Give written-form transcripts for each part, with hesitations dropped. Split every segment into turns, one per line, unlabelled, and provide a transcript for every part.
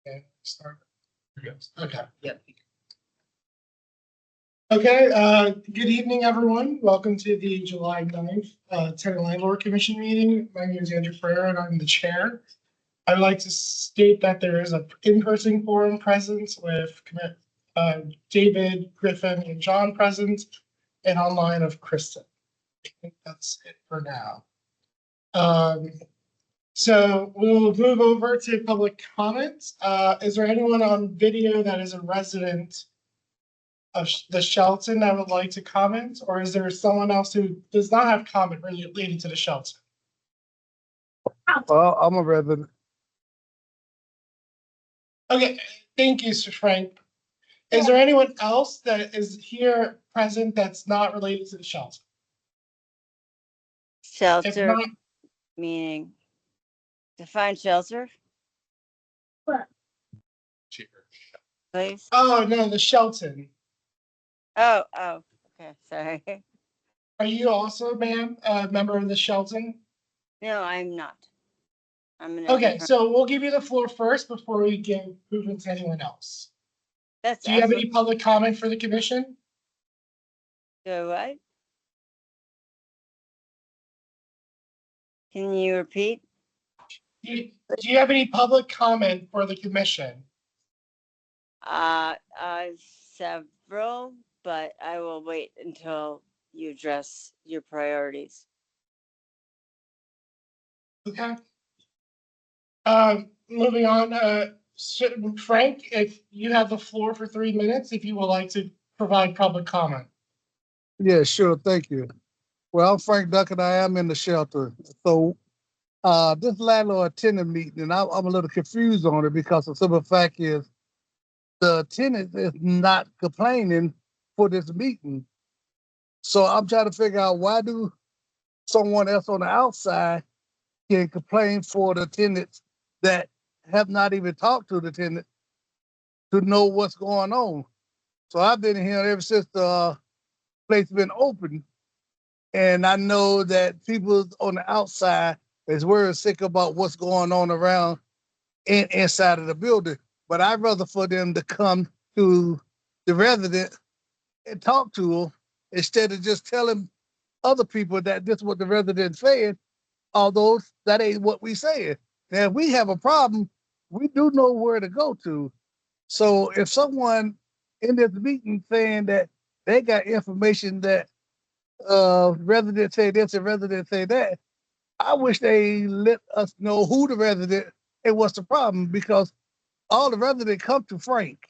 Okay, start. Okay.
Yep.
Okay, good evening, everyone. Welcome to the July 9th Tenant Landlord Commission meeting. My name is Andrew Ferrer and I'm the chair. I'd like to state that there is an in-person quorum present with David, Griffin, and John present, and online of Kristen. I think that's it for now. So we'll move over to public comments. Is there anyone on video that is a resident of the Shelton that would like to comment, or is there someone else who does not have comment related to the Shelton?
Well, I'm a resident.
Okay, thank you, Sir Frank. Is there anyone else that is here present that's not related to the Shelton? If
Shelter,
not,
meaning define shelter, please.
oh no, the Shelton.
Oh, okay, sorry.
Are you also, ma'am, a member of the Shelton?
No, I'm not. I'm an
Okay, so we'll give you the floor first before we move into anyone else.
That's
Do you have any public comment for the commission?
So what? Can you repeat?
Do you have any public comment for the commission?
Several, but I will wait until you address your priorities.
Okay. Moving on, Frank, if you have the floor for 3 minutes, if you would like to provide public comment.
Yeah, sure. Thank you. Well, I'm Frank Duckett. I am in the shelter. So this landlord tenant meeting, and I'm a little confused on it because the simple fact is the tenant is not complaining for this meeting. So I'm trying to figure out why do someone else on the outside can complain for the tenants that have not even talked to the tenant to know what's going on. So I've been here ever since the place been open, and I know that people on the outside is worried sick about what's going on around inside of the building. But I'd rather for them to come to the resident and talk to them instead of just telling other people that this is what the resident said, although that ain't what we saying. Now, if we have a problem, we do know where to go to. So if someone in this meeting saying that they got information that residents say this and residents say that, I wish they let us know who the resident and what's the problem, because all the residents come to Frank,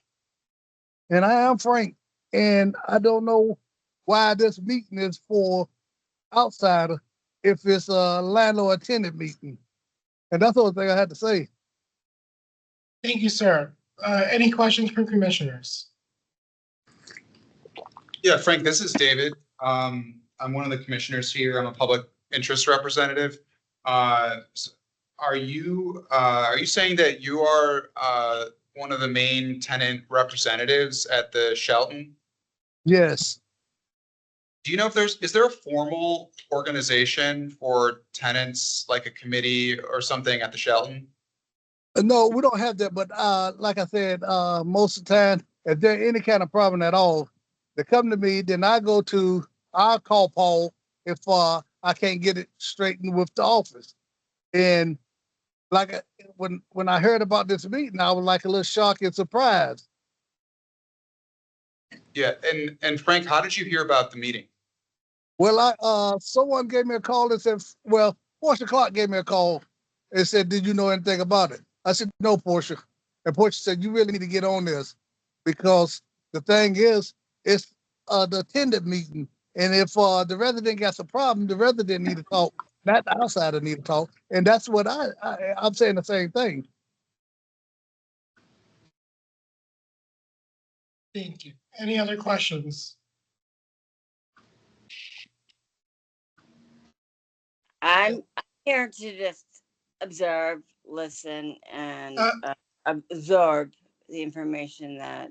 and I am Frank, and I don't know why this meeting is for outsider if it's a landlord tenant meeting. And that's the only thing I had to say.
Thank you, sir. Any questions from commissioners?
Yeah, Frank, this is David. I'm one of the commissioners here. I'm a public interest representative. Are you saying that you are one of the main tenant representatives at the Shelton?
Yes.
Do you know if is there a formal organization for tenants, like a committee or something at the Shelton?
No, we don't have that. But like I said, most of the time, if there's any kind of problem at all, they come to me. Then I'll call Paul if I can't get it straightened with the office. And like when I heard about this meeting, I was like a little shocked and surprised.
Yeah, and Frank, how did you hear about the meeting?
Well, someone gave me a call and said, well, Portia Clark gave me a call and said, did you know anything about it? I said, no, Portia. And Portia said, you really need to get on this, because the thing is, it's the tenant meeting. And if the resident got some problem, the resident need to talk, not the outsider need to talk. And that's what I'm saying the same thing.
Thank you. Any other questions?
I'm here to just observe, listen, and absorb the information that.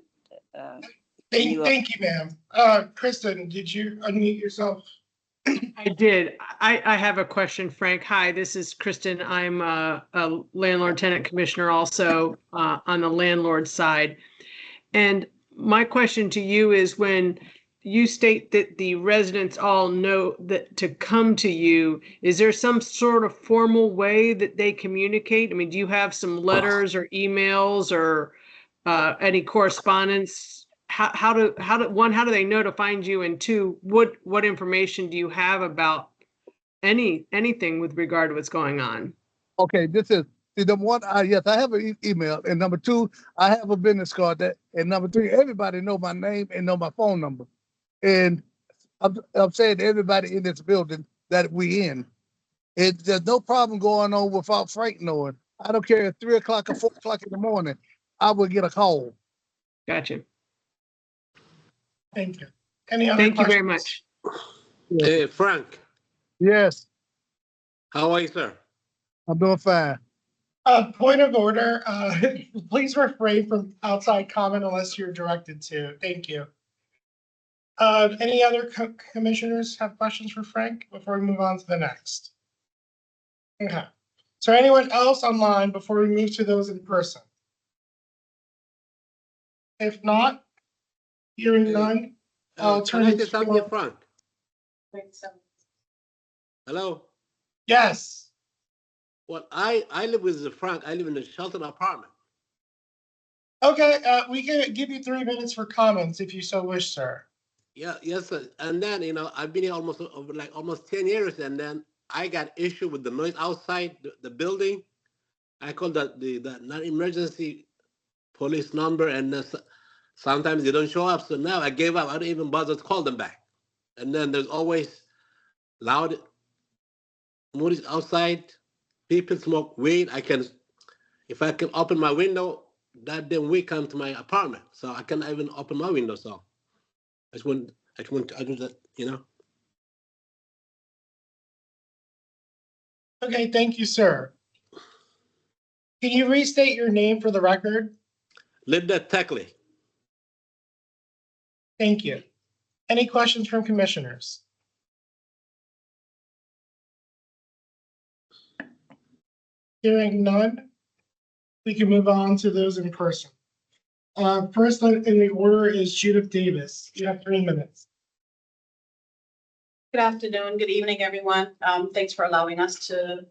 Thank you, ma'am. Kristen, did you unmute yourself?
I did. I have a question, Frank. Hi, this is Kristen. I'm a landlord tenant commissioner also on the landlord side. And my question to you is, when you state that the residents all know that to come to you, is there some sort of formal way that they communicate? I mean, do you have some letters or emails or any correspondence? How do they know to find you? And two, what information do you have about anything with regard to what's going on?
Okay, see, number one, yes, I have an email, and number two, I have a business card. And number three, everybody know my name and know my phone number. And I'm saying to everybody in this building that we in, there's no problem going on without Frank knowing. I don't care if 3 o'clock or 4 o'clock in the morning, I will get a call.
Gotcha.
Thank you. Any other
Thank you very
questions?
much.
Hey, Frank,
Yes,
how are you, sir?
I'm doing fine.
Point of order, please refrain from outside comment unless you're directed to. Thank you. Any other commissioners have questions for Frank before we move on to the next? Okay. So anyone else online before we move to those in person? If not, hearing none, I'll
Can
turn
I
it
say something,
to.
Frank? Hello?
Yes.
Well, I live with Frank. I live in a sheltered apartment.
Okay, we can give you 3 minutes for comments if you so wish, sir.
Yeah, yes, sir. And then, I've been here almost 10 years, and then I got issue with the noise outside the building. I called the non-emergency police number, and sometimes they don't show up. So now I gave up. I don't even bother to call them back. And then there's always loud noise outside. People smoke weed. If I can open my window, that damn weed come to my apartment. So I can't even open my window. So I do that.
Okay, thank you, sir. Can you restate your name for the record?
Linda Teckley.
Thank you. Any questions from commissioners? Hearing none, we can move on to those in person. First in the order is Judith Davis. You have 3 minutes.
Good afternoon, good evening, everyone. Thanks for allowing us to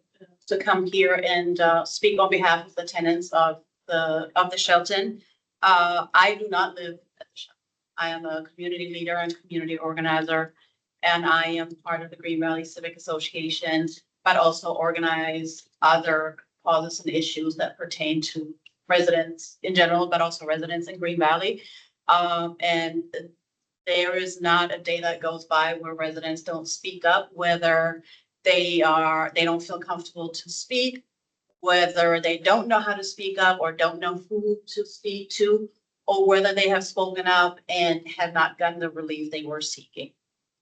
come here and speak on behalf of the tenants of the Shelton. I do not live at the Shelton. I am a community leader and community organizer, and I am part of the Green Valley Civic Association, but also organize other causes and issues that pertain to residents in general, but also residents in Green Valley. And there is not a day that goes by where residents don't speak up, whether they don't feel comfortable to speak, whether they don't know how to speak up or don't know who to speak to, or whether they have spoken up and have not gotten the relief they were seeking.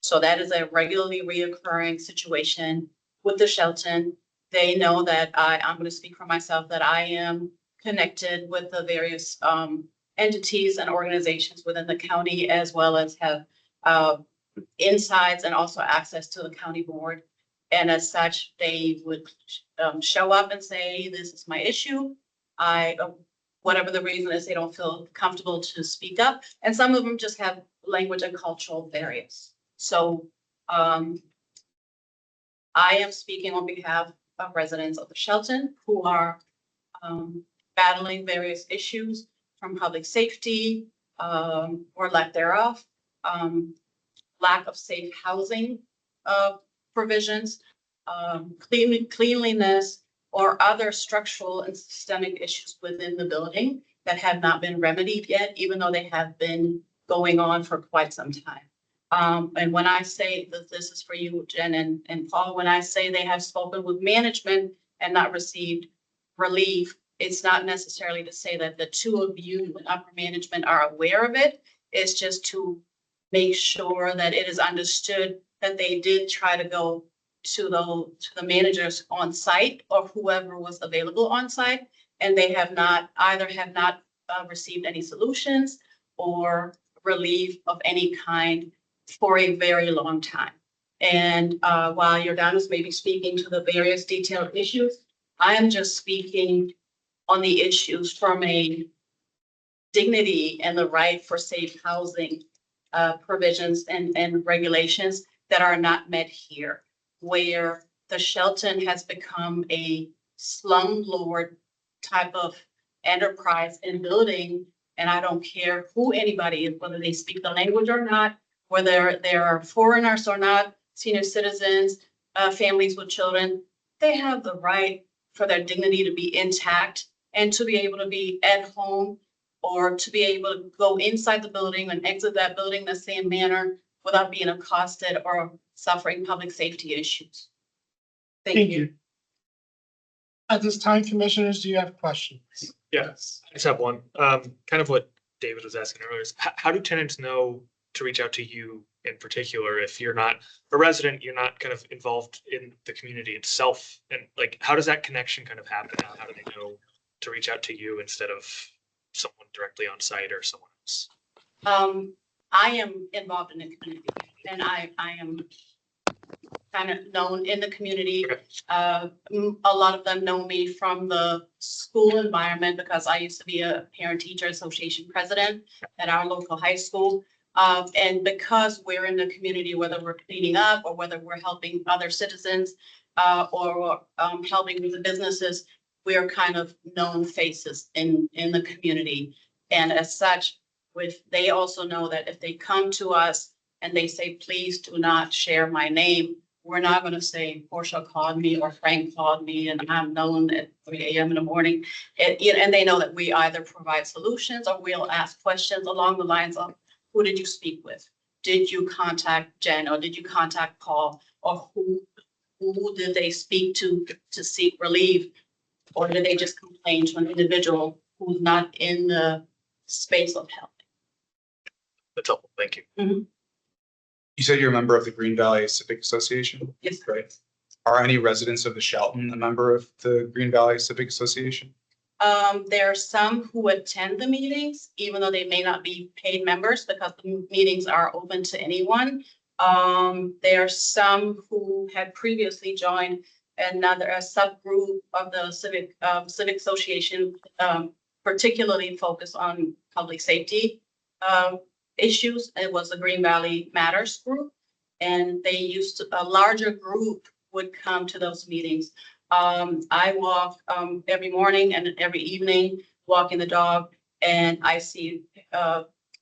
So that is a regularly reoccurring situation with the Shelton. They know that I'm going to speak for myself, that I am connected with the various entities and organizations within the county, as well as have insights and also access to the county board. And as such, they would show up and say, this is my issue. Whatever the reason is, they don't feel comfortable to speak up. And some of them just have language and cultural barriers. So I am speaking on behalf of residents of the Shelton who are battling various issues, from public safety or lack thereof, lack of safe housing provisions, cleanliness, or other structural and systemic issues within the building that have not been remedied yet, even though they have been going on for quite some time. And when I say that this is for you, Jen and Paul, when I say they have spoken with management and not received relief, it's not necessarily to say that the two of you in upper management are aware of it. It's just to make sure that it is understood that they did try to go to the managers on site or whoever was available on site, and they have not received any solutions or relief of any kind for a very long time. And while Jordanus may be speaking to the various detailed issues, I am just speaking on the issues from a dignity and the right for safe housing provisions and regulations that are not met here, where the Shelton has become a slumlord type of enterprise and building. And I don't care who anybody is, whether they speak the language or not, whether they're foreigners or not, senior citizens, families with children, they have the right for their dignity to be intact and to be able to be at home or to be able to go inside the building and exit that building the same manner without being accosted or suffering public safety issues. Thank you.
At this time, commissioners, do you have questions?
Yes, I just have one. Kind of what David was asking earlier is how do tenants know to reach out to you in particular if you're not a resident, you're not kind of involved in the community itself? And like, how does that connection kind of happen? How do they know to reach out to you instead of someone directly on site or someone else?
I am involved in the community and I am kind of known in the community.
Okay.
A lot of them know me from the school environment because I used to be a parent-teacher association president at our local high school. And because we're in the community, whether we're cleaning up or whether we're helping other citizens or helping with the businesses, we are kind of known faces in the community. And as such, they also know that if they come to us and they say, please do not share my name, we're not going to say Portia called me or Frank called me and I'm known at 3 a.m. in the morning. And they know that we either provide solutions or we'll ask questions along the lines of, who did you speak with? Did you contact Jen or did you contact Paul? Or who did they speak to seek relief? Or did they just complain to an individual who's not in the space of help?
That's helpful. Thank you.
You said you're a member of the Green Valley Civic Association?
Yes.
Right. Are any residents of the Shelton a member of the Green Valley Civic Association?
There are some who attend the meetings, even though they may not be paid members because the meetings are open to anyone. There are some who had previously joined another subgroup of the Civic Association, particularly focused on public safety issues. It was the Green Valley Matters group, and a larger group would come to those meetings. I walk every morning and every evening, walking the dog, and I see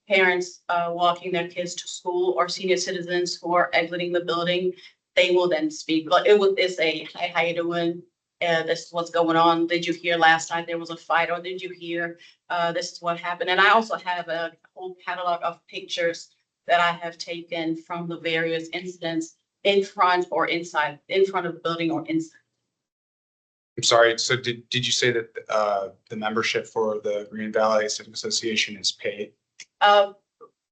parents walking their kids to school or senior citizens who are exiting the building. They will then speak. But it's a, hi, how you doing? This is what's going on. Did you hear last night there was a fight, or did you hear this is what happened? And I also have a whole catalog of pictures that I have taken from the various incidents in front or inside, in front of the building or inside.
I'm sorry. So did you say that the membership for the Green Valley Civic Association is paid?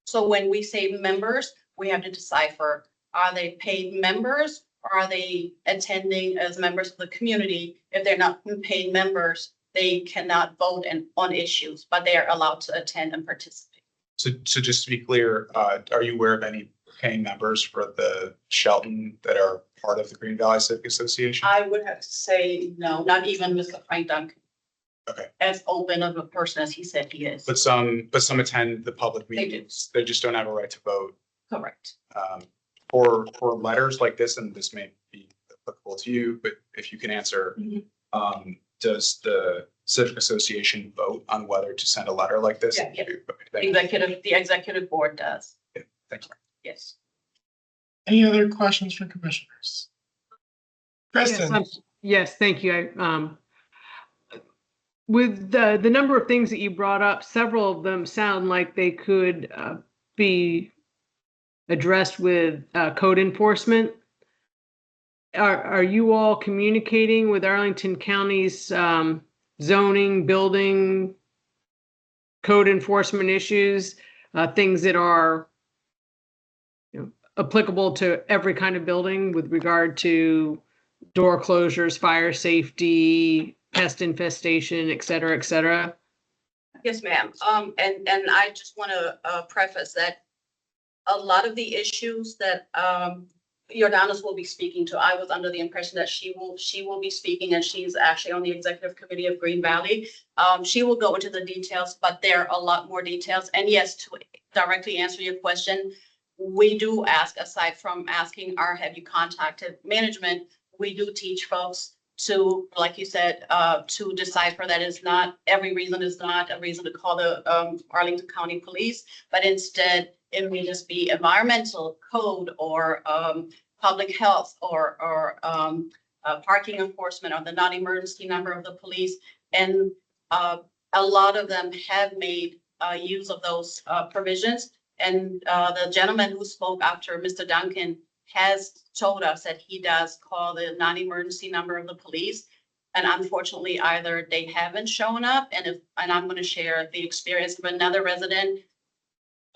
So when we say members, we have to decipher, are they paid members or are they attending as members of the community? If they're not paid members, they cannot vote on issues, but they are allowed to attend and participate.
So just to be clear, are you aware of any paying members for the Shelton that are part of the Green Valley Civic Association?
I would have to say no, not even Mr. Frank Duncan.
Okay.
As open of a person as he said he is.
But some attend the public
They do.
meetings. They just don't have a right to vote.
Correct.
For letters like this, and this may be applicable to you, but if you can answer, does the Civic Association vote on whether to send a letter like this?
Yeah, yeah.
Okay, thank you.
The executive board does.
Thank you.
Yes.
Any other questions for commissioners? Kristen?
Yes, thank you. With the number of things that you brought up, several of them sound like they could be addressed with code enforcement. Are you all communicating with Arlington County's zoning, building, code enforcement issues, things that are applicable to every kind of building with regard to door closures, fire safety, pest infestation, et cetera, et cetera?
Yes, ma'am. And I just want to preface that a lot of the issues that Jordanos will be speaking to. I was under the impression that she will be speaking, and she's actually on the executive committee of Green Valley. She will go into the details, but there are a lot more details. And yes, to directly answer your question, we do ask, aside from asking have you contacted management, we do teach folks to, like you said, to decipher that is not, every reason is not a reason to call the Arlington County Police, but instead it may just be environmental code or public health or parking enforcement or the non-emergency number of the police. And a lot of them have made use of those provisions. And the gentleman who spoke after Mr. Duncan has told us that he does call the non-emergency number of the police. And unfortunately, either they haven't shown up, and I'm going to share the experience of another resident,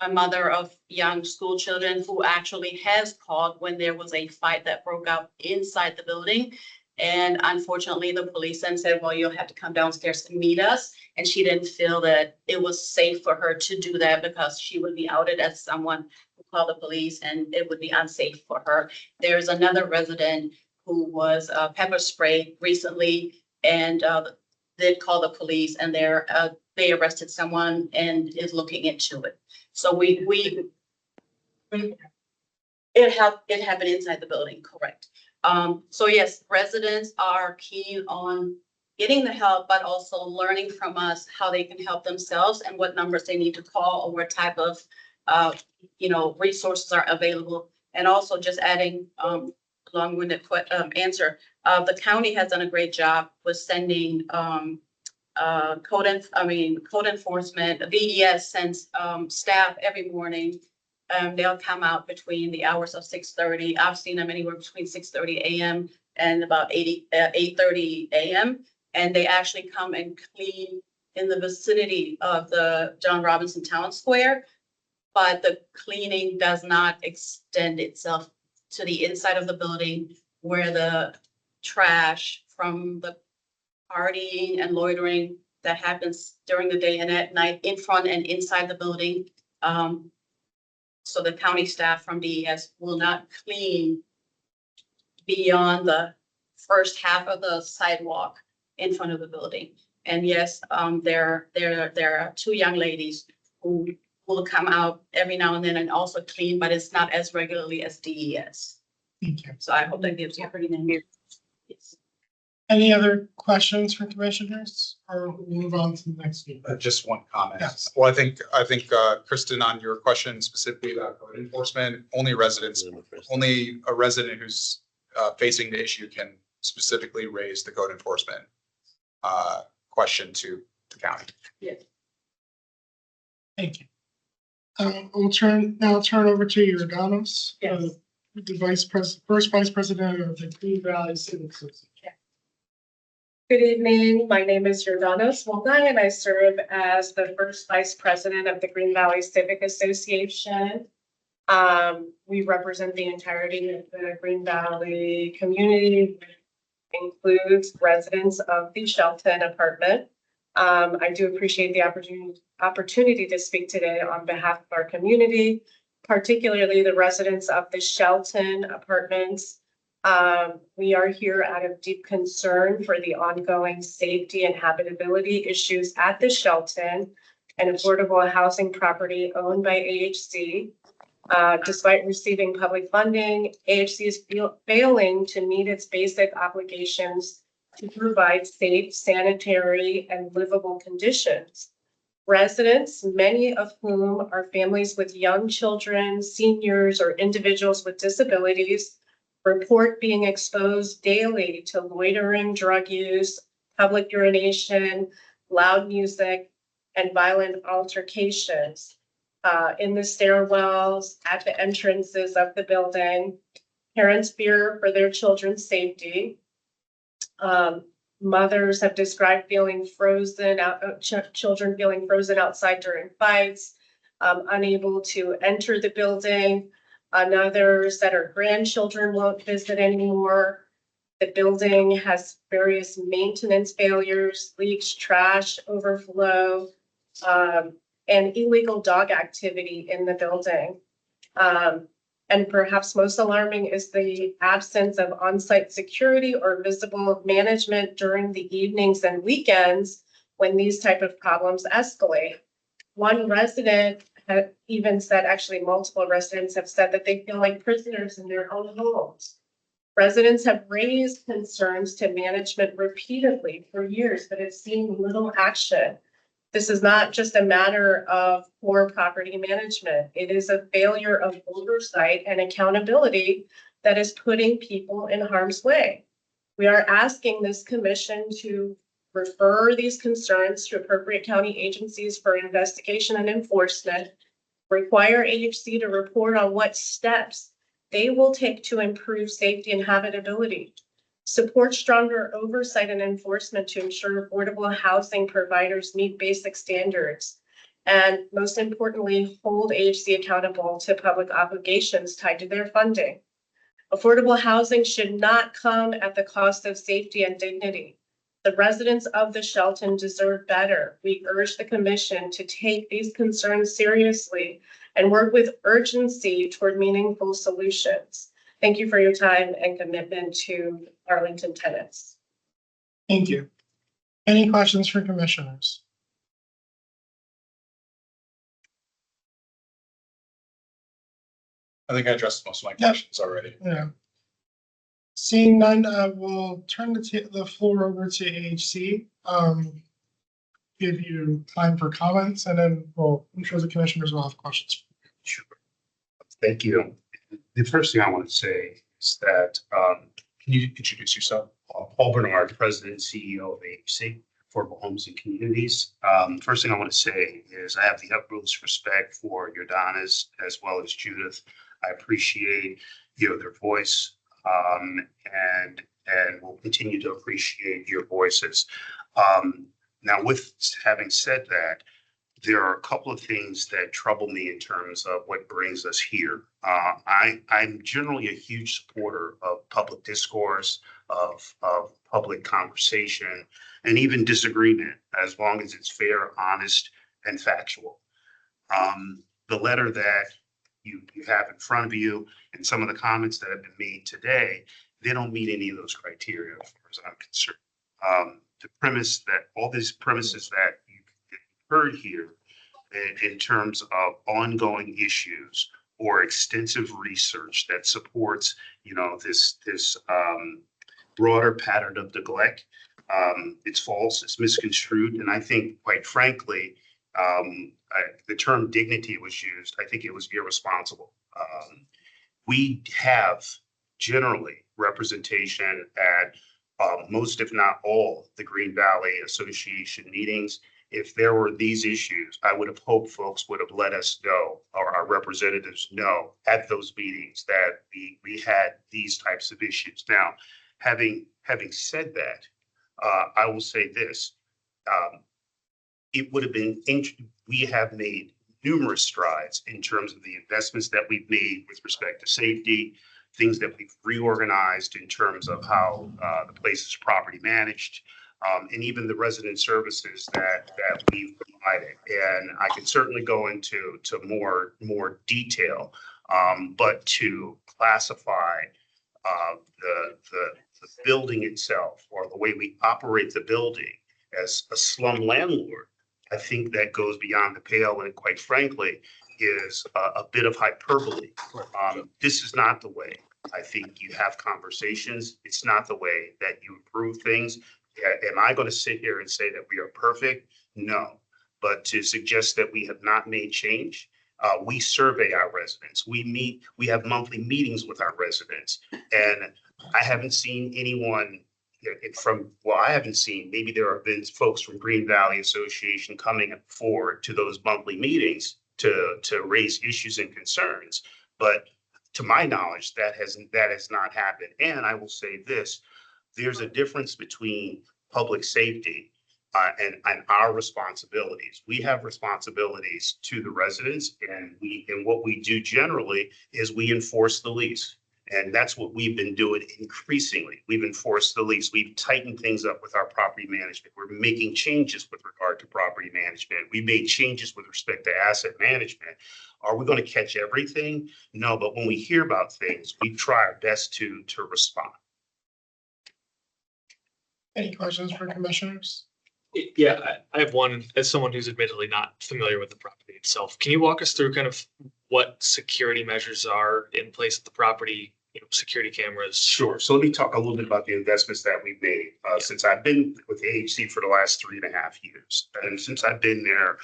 a mother of young school children, who actually has called when there was a fight that broke out inside the building. And unfortunately, the police then said, well, you'll have to come downstairs to meet us. And she didn't feel that it was safe for her to do that because she would be outed as someone who called the police, and it would be unsafe for her. There's another resident who was pepper sprayed recently and did call the police, and they arrested someone and is looking into it. So it happened inside the building, correct. So yes, residents are keen on getting the help, but also learning from us how they can help themselves and what numbers they need to call or what type of, resources are available. And also just adding, long-winded answer. The county has done a great job with sending, code enforcement, VES sends, staff every morning. They'll come out between the hours of 6:30. I've seen them anywhere between 6:30 a.m. and about 8:30 a.m. And they actually come and clean in the vicinity of the John Robinson Town Square. But the cleaning does not extend itself to the inside of the building where the trash from the partying and loitering that happens during the day and at night in front and inside the building. So the county staff from DES will not clean beyond the first half of the sidewalk in front of the building. And yes, there are two young ladies who will come out every now and then and also clean, but it's not as regularly as DES.
Thank you.
So I hope that gives you a pretty name. Yes.
Any other questions for commissioners, or we'll move on to the next speaker?
Just one comment.
Yes.
Well, I think, Kristen, on your question specifically about code enforcement, only a resident who's facing the issue can specifically raise the code enforcement question to the county.
Yes.
Thank you. We'll turn over to Jordanos,
Yes.
the first vice president of the Green Valley Civic Association.
Good evening. My name is Jordanos Molnay, and I serve as the first vice president of the Green Valley Civic Association. We represent the entirety of the Green Valley community, which includes residents of the Shelton apartment. I do appreciate the opportunity to speak today on behalf of our community, particularly the residents of the Shelton apartments. We are here out of deep concern for the ongoing safety and habitability issues at the Shelton, an affordable housing property owned by AHC. Despite receiving public funding, AHC is failing to meet its basic obligations to provide safe, sanitary, and livable conditions. Residents, many of whom are families with young children, seniors, or individuals with disabilities, report being exposed daily to loitering, drug use, public urination, loud music, and violent altercations in the stairwells, at the entrances of the building. Parents fear for their children's safety. Mothers have described feeling frozen, children feeling frozen outside during fights, unable to enter the building. Others that our grandchildren won't visit anymore. The building has various maintenance failures, leaks, trash, overflow, and illegal dog activity in the building. And perhaps most alarming is the absence of on-site security or visible management during the evenings and weekends when these type of problems escalate. One resident had even said, actually multiple residents have said that they feel like prisoners in their own homes. Residents have raised concerns to management repeatedly for years, but have seen little action. This is not just a matter of poor property management. It is a failure of oversight and accountability that is putting people in harm's way. We are asking this commission to refer these concerns to appropriate county agencies for investigation and enforcement, require AHC to report on what steps they will take to improve safety and habitability, support stronger oversight and enforcement to ensure affordable housing providers meet basic standards, and most importantly, hold AHC accountable to public obligations tied to their funding. Affordable housing should not come at the cost of safety and dignity. The residents of the Shelton deserve better. We urge the commission to take these concerns seriously and work with urgency toward meaningful solutions. Thank you for your time and commitment to Arlington tenants.
Thank you. Any questions for commissioners?
I think I addressed most of my
Yeah.
questions already.
Yeah. Seeing none, we'll turn the floor over to AHC. Give you time for comments, and then I'm sure the commissioners will have questions.
Sure. Thank you. The first thing I want to say is that,
Can you introduce yourself?
Paul Bernard, President and CEO of AHC, Affordable Homes and Communities. First thing I want to say is I have the utmost respect for Jordanas as well as Judith. I appreciate, their voice, and will continue to appreciate your voices. Now, with having said that, there are a couple of things that trouble me in terms of what brings us here. I'm generally a huge supporter of public discourse, of public conversation, and even disagreement, as long as it's fair, honest, and factual. The letter that you have in front of you and some of the comments that have been made today, they don't meet any of those criteria as far as I'm concerned. The premise that all these premises that you've heard here in terms of ongoing issues or extensive research that supports, this broader pattern of neglect, it's false, it's misconstrued, and I think, quite frankly, the term dignity was used. I think it was irresponsible. We have generally representation at most, if not all, the Green Valley Association meetings. If there were these issues, I would have hoped folks would have let us know, or our representatives know at those meetings, that we had these types of issues. Now, having said that, I will say this. It would have been, we have made numerous strides in terms of the investments that we've made with respect to safety, things that we've reorganized in terms of how the place is property managed, and even the resident services that we've provided. And I can certainly go into more detail, but to classify the building itself, or the way we operate the building, as a slum landlord, I think that goes beyond the pale, and quite frankly, is a bit of hyperbole. This is not the way I think you have conversations. It's not the way that you improve things. Am I going to sit here and say that we are perfect? No. But to suggest that we have not made change, we survey our residents. We have monthly meetings with our residents, and I haven't seen anyone I haven't seen, maybe there have been folks from Green Valley Association coming forward to those monthly meetings to raise issues and concerns. But to my knowledge, that has not happened. And I will say this, there's a difference between public safety and our responsibilities. We have responsibilities to the residents, and what we do generally is we enforce the lease. And that's what we've been doing increasingly. We've enforced the lease. We've tightened things up with our property management. We're making changes with regard to property management. We made changes with respect to asset management. Are we going to catch everything? No, but when we hear about things, we try our best to respond.
Any questions for commissioners?
Yeah, I have one, as someone who's admittedly not familiar with the property itself. Can you walk us through kind of what security measures are in place at the property, security cameras?
Sure. So let me talk a little bit about the investments that we've made since I've been with AHC for the last 3.5 years. And since I've been there,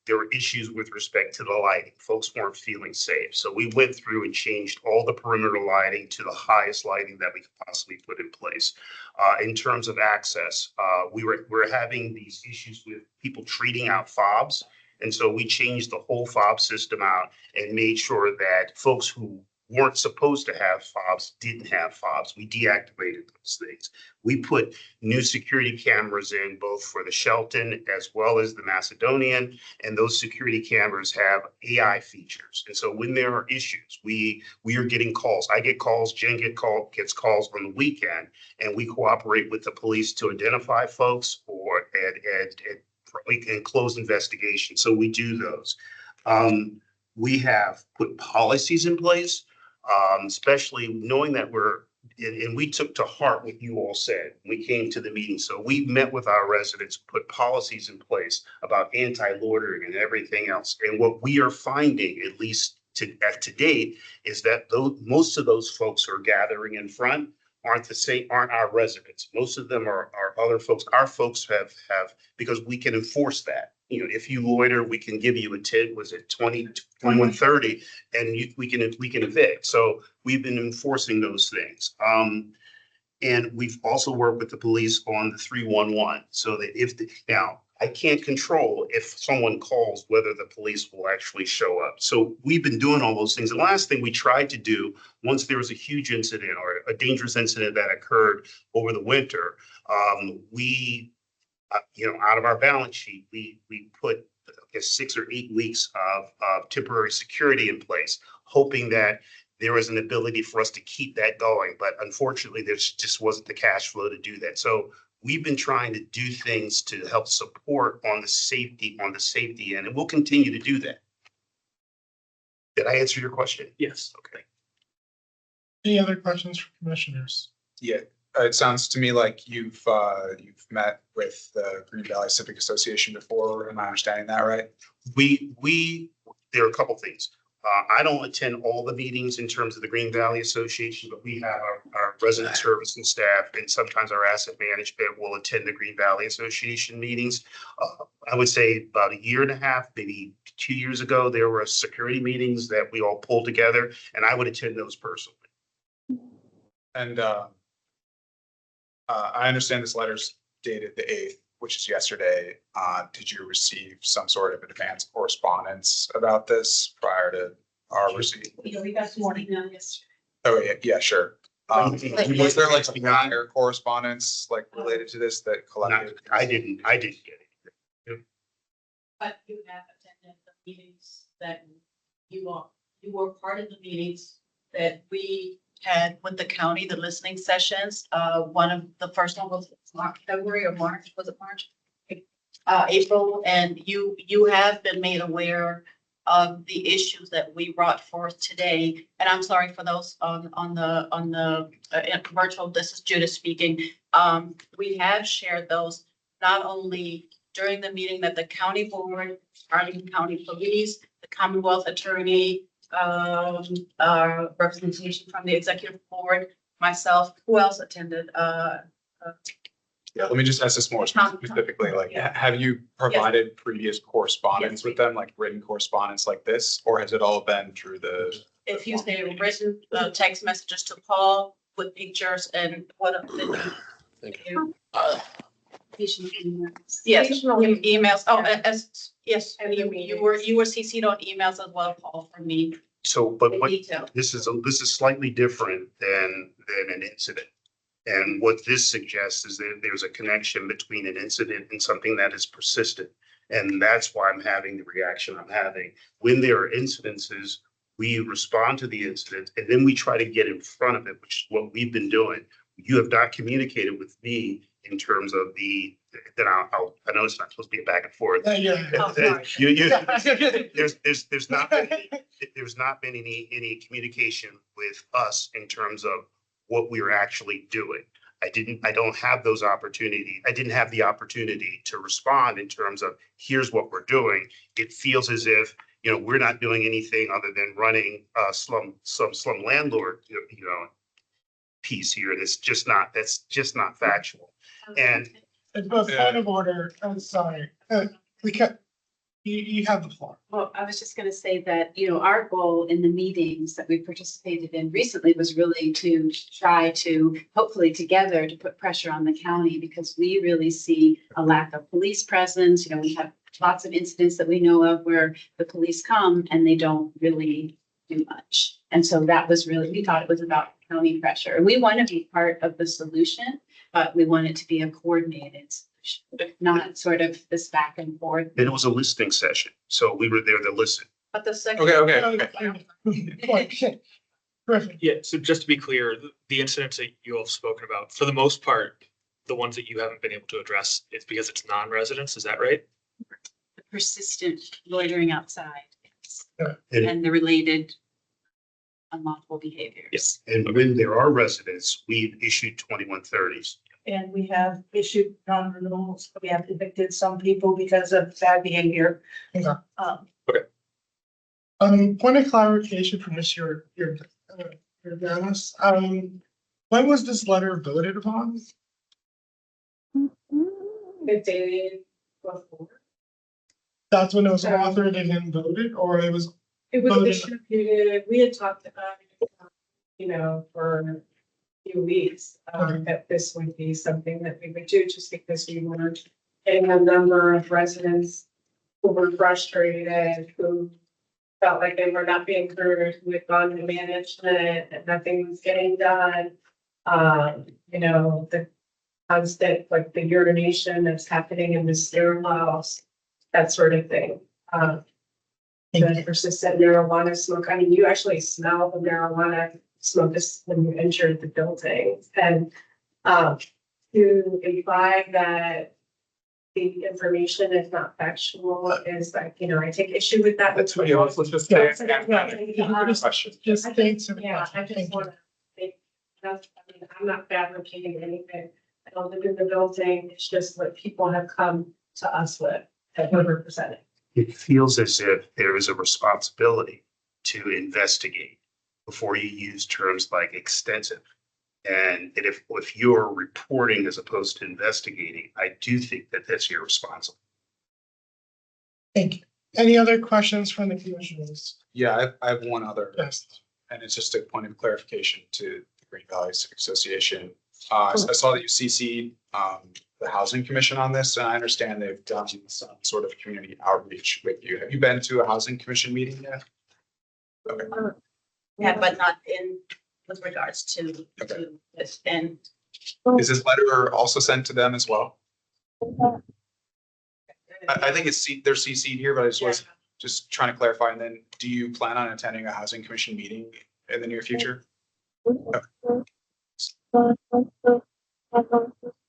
there were issues with respect to the lighting. Folks weren't feeling safe. So we went through and changed all the perimeter lighting to the highest lighting that we could possibly put in place. In terms of access, we're having these issues with people treating out fobs. And so we changed the whole fob system out and made sure that folks who weren't supposed to have fobs didn't have fobs. We deactivated those things. We put new security cameras in both for the Shelton as well as the Macedonian, and those security cameras have AI features. And so when there are issues, we are getting calls. I get calls, Jen gets calls on the weekend, and we cooperate with the police to identify folks or and close investigations. So we do those. We have put policies in place, especially knowing that and we took to heart what you all said when we came to the meeting. So we met with our residents, put policies in place about anti-loitering and everything else. And what we are finding, at least to date, is that most of those folks who are gathering in front aren't our residents. Most of them are other folks. Our folks have because we can enforce that. If you loiter, we can give you a TID, was it 2130, and we can evict. So we've been enforcing those things. And we've also worked with the police on the 311 so that now I can't control if someone calls whether the police will actually show up. So we've been doing all those things. The last thing we tried to do once there was a huge incident or a dangerous incident that occurred over the winter, out of our balance sheet, we put 6 or 8 weeks of temporary security in place, hoping that there was an ability for us to keep that going. But unfortunately, there just wasn't the cash flow to do that. So we've been trying to do things to help support on the safety end, and we'll continue to do that. Did I answer your question?
Yes.
Okay.
Any other questions for commissioners?
Yeah, it sounds to me like you've met with the Green Valley Civic Association before. Am I understanding that right?
There are a couple things. I don't attend all the meetings in terms of the Green Valley Association, but we have our resident service and staff, and sometimes our asset management will attend the Green Valley Association meetings. I would say about 1.5 years, maybe 2 years ago, there were security meetings that we all pulled together, and I would attend those personally.
And I understand this letter's dated the 8th, which is yesterday. Did you receive some sort of advance correspondence about this prior to our receipt?
We got some morning now, yes.
Oh, yeah, sure. Was there like some prior correspondence related to this that collected?
I didn't get it.
But you have attended the meetings that you were part of the meetings that we had with the county, the listening sessions. One of the first one was February or March, was it March? April, and you have been made aware of the issues that we brought forth today. And I'm sorry for those on the virtual, this is Judith speaking. We have shared those not only during the meeting that the county board, Arlington County Police, the Commonwealth Attorney, representation from the executive board, myself, who else attended?
Yeah, let me just ask this more specifically, have you provided previous correspondence with them, like written correspondence like this, or has it all been through the?
If you say written text messages to Paul with pictures and what?
Thank
you. Yes, emails. Oh, yes, you were CC'd on emails as well, Paul, from me.
So, but
in
what
detail.
this is slightly different than an incident. And what this suggests is that there's a connection between an incident and something that is persistent. And that's why I'm having the reaction I'm having. When there are incidences, we respond to the incident and then we try to get in front of it, which is what we've been doing. You have not communicated with me in terms of the then I know it's not supposed to be a back and forth.
Yeah.
Oh, sorry.
There's not been any communication with us in terms of what we're actually doing. I don't have those opportunities. I didn't have the opportunity to respond in terms of here's what we're doing. It feels as if, you know, we're not doing anything other than running some slum landlord, piece here. That's just not factual. And
But point of order, I'm sorry, you have the floor.
Well, I was just gonna say that, our goal in the meetings that we participated in recently was really to try to, hopefully together, to put pressure on the county because we really see a lack of police presence. We have lots of incidents that we know of where the police come and they don't really do much. And so that was really, we thought it was about county pressure. And we want to be part of the solution, but we want it to be a coordinated solution, not sort of this back and forth.
it was a listening session, so we were there to listen.
But the second.
Okay. Griffin.
Yeah, so just to be clear, the incidents that you all have spoken about, for the most part, the ones that you haven't been able to address, it's because it's non-residents, is that right?
The persistent loitering outside
And,
and the related unlawful behaviors.
Yes.
and when there are residents, we've issued 2130s.
And we have issued non-renewals. We have evicted some people because of bad behavior.
Okay.
Um,
Point of clarification for Mr. Dennis. When was this letter voted upon?
The day before.
That's when it was authored and then voted, or it was,
It was
Voted.
distributed, we had talked about it, for a few weeks,
Okay.
that this would be something that we would do just because we were getting a number of residents who were frustrated, who felt like they were not being heard, who had gone to management and nothing was getting done. The constant, like the urination that's happening in the stairwells, that sort of thing. The persistent marijuana smoke, I mean, you actually smell the marijuana smoke when you enter the building. And to imply that the information is not factual is like, I take issue with that.
Let's just say.
Just state some.
Yeah, I just want to make, I'm not fabricating anything. I don't live in the building. It's just what people have come to us with that we're representing.
It feels as if there is a responsibility to investigate before you use terms like extensive. And if you're reporting as opposed to investigating, I do think that that's irresponsible.
Thank you. Any other questions from the commissioners?
Yeah, I have one other,
Yes.
and it's just a point of clarification to the Green Valley Civic Association. I saw that you CC'd the Housing Commission on this, and I understand they've done some sort of community outreach with you. Have you been to a Housing Commission meeting yet? Okay.
Yeah, but not with regards to this. And
Is this letter also sent to them as well? I think they're CC'd here, but I was just trying to clarify. And then, do you plan on attending a Housing Commission meeting in the near future?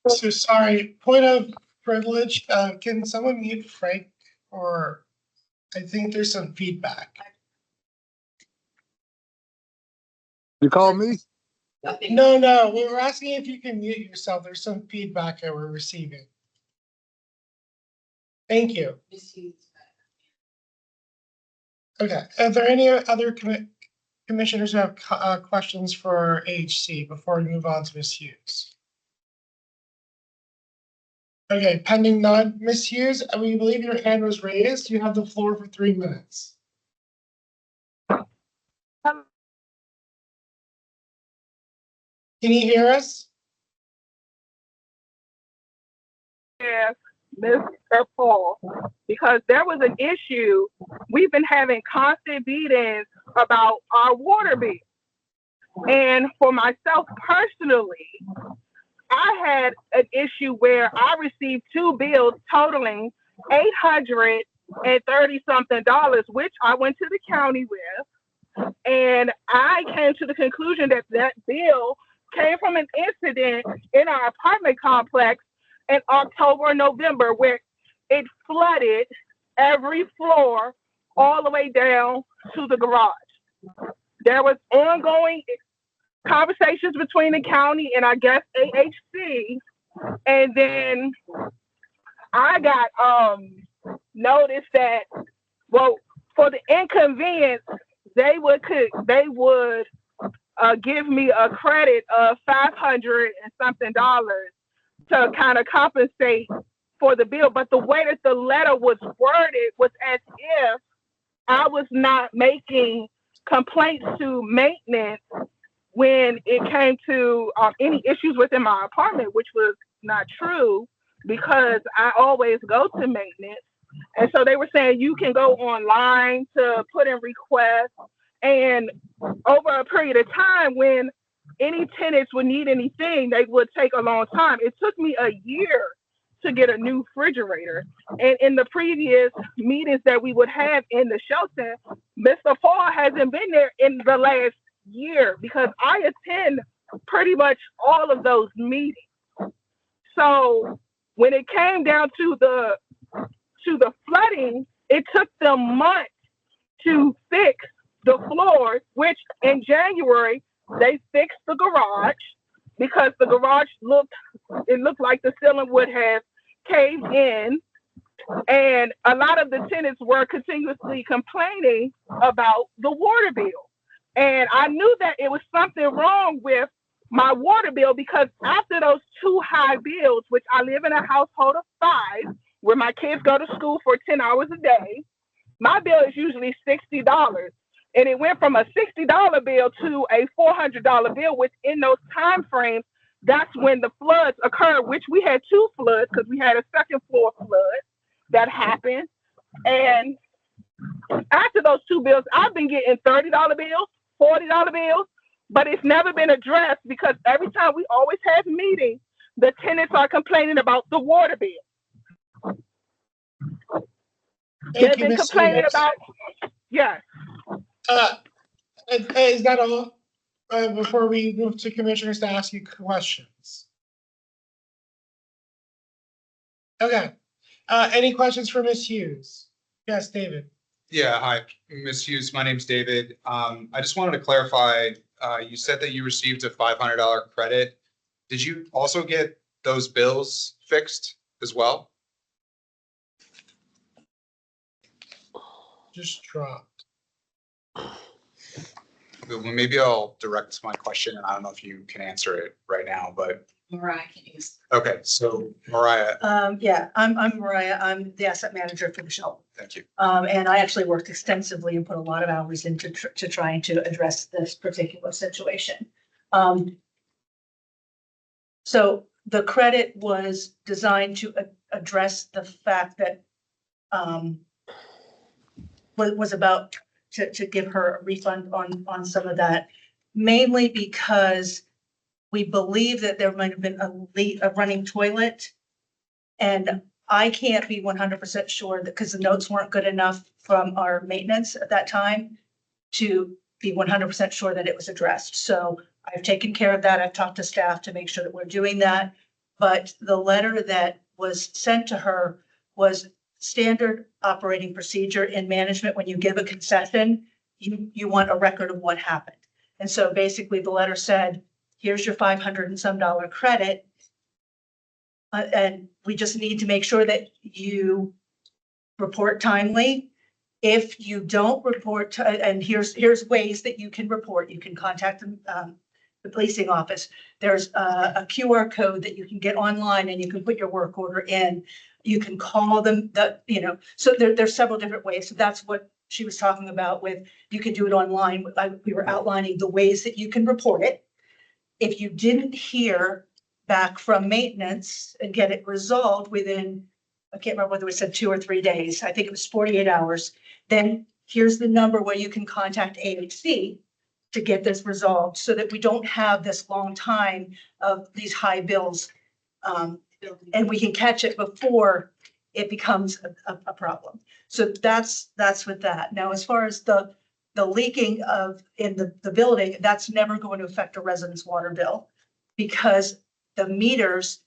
So sorry, point of privilege, can someone mute Frank, or I think there's some feedback.
You call me?
No, we were asking if you can mute yourself. There's some feedback that we're receiving. Thank you. Okay, are there any other commissioners who have questions for HC before we move on to Ms. Hughes? Okay, pending none, Ms. Hughes, we believe your hand was raised. You have the floor for 3 minutes. Can you hear us?
Yes, Mr. Paul, because there was an issue. We've been having constant beatings about our water bill. And for myself personally, I had an issue where I received 2 bills totaling $830-something, which I went to the county with. And I came to the conclusion that that bill came from an incident in our apartment complex. in October and November where it flooded every floor all the way down to the garage. There was ongoing conversations between the county and I guess AHC. And then I got notice that, well, for the inconvenience, they would give me a credit of $500 and something to kind of compensate for the bill. But the way that the letter was worded was as if I was not making complaints to maintenance when it came to any issues within my apartment, which was not true because I always go to maintenance. And so they were saying you can go online to put in requests. And over a period of time, when any tenants would need anything, they would take a long time. It took me a year to get a new refrigerator. And in the previous meetings that we would have in the shelter, Mr. Paul hasn't been there in the last year because I attend pretty much all of those meetings. So when it came down to the flooding, it took them months to fix the floors, which in January they fixed the garage because the garage looked like the ceiling would have caved in. And a lot of the tenants were continuously complaining about the water bill. And I knew that it was something wrong with my water bill because after those two high bills, which I live in a household of 5, where my kids go to school for 10 hours a day, my bill is usually $60. And it went from a $60 bill to a $400 bill, which in those time frames, that's when the floods occurred, which we had 2 floods because we had a second floor flood that happened. And after those 2 bills, I've been getting $30 bills, $40 bills, but it's never been addressed because every time we always have meetings, the tenants are complaining about the water bill. They've been complaining about, yes.
Is that all? Before we move to commissioners to ask you questions. Okay. Any questions for Ms. Hughes? Yes, David.
Yeah, hi, Ms. Hughes. My name's David. I just wanted to clarify, you said that you received a $500 credit. Did you also get those bills fixed as well?
Just dropped.
Well, maybe I'll direct my question, and I don't know if you can answer it right now, but.
Mariah can use.
Okay, so Mariah,
Yeah, I'm Mariah. I'm the asset manager for the shelter.
thank you.
And I actually worked extensively and put a lot of hours into trying to address this particular situation. So the credit was designed to address the fact that was about to give her a refund on some of that, mainly because we believe that there might have been a running toilet. And I can't be 100% sure that because the notes weren't good enough from our maintenance at that time to be 100% sure that it was addressed. So I've taken care of that. I've talked to staff to make sure that we're doing that. But the letter that was sent to her was standard operating procedure in management. When you give a concession, you want a record of what happened. And so basically the letter said, here's your $500 and some credit. And we just need to make sure that you report timely. If you don't report, and here's ways that you can report. You can contact the policing office. There's a QR code that you can get online and you can put your work order in. You can call them, so there's several different ways. So that's what she was talking about with, you can do it online. We were outlining the ways that you can report it. If you didn't hear back from maintenance and get it resolved within, I can't remember whether it said 2 or 3 days, I think it was 48 hours, then here's the number where you can contact AHC to get this resolved so that we don't have this long time of these high bills. And we can catch it before it becomes a problem. So that's with that. Now, as far as the leaking in the building, that's never going to affect a resident's water bill because the meters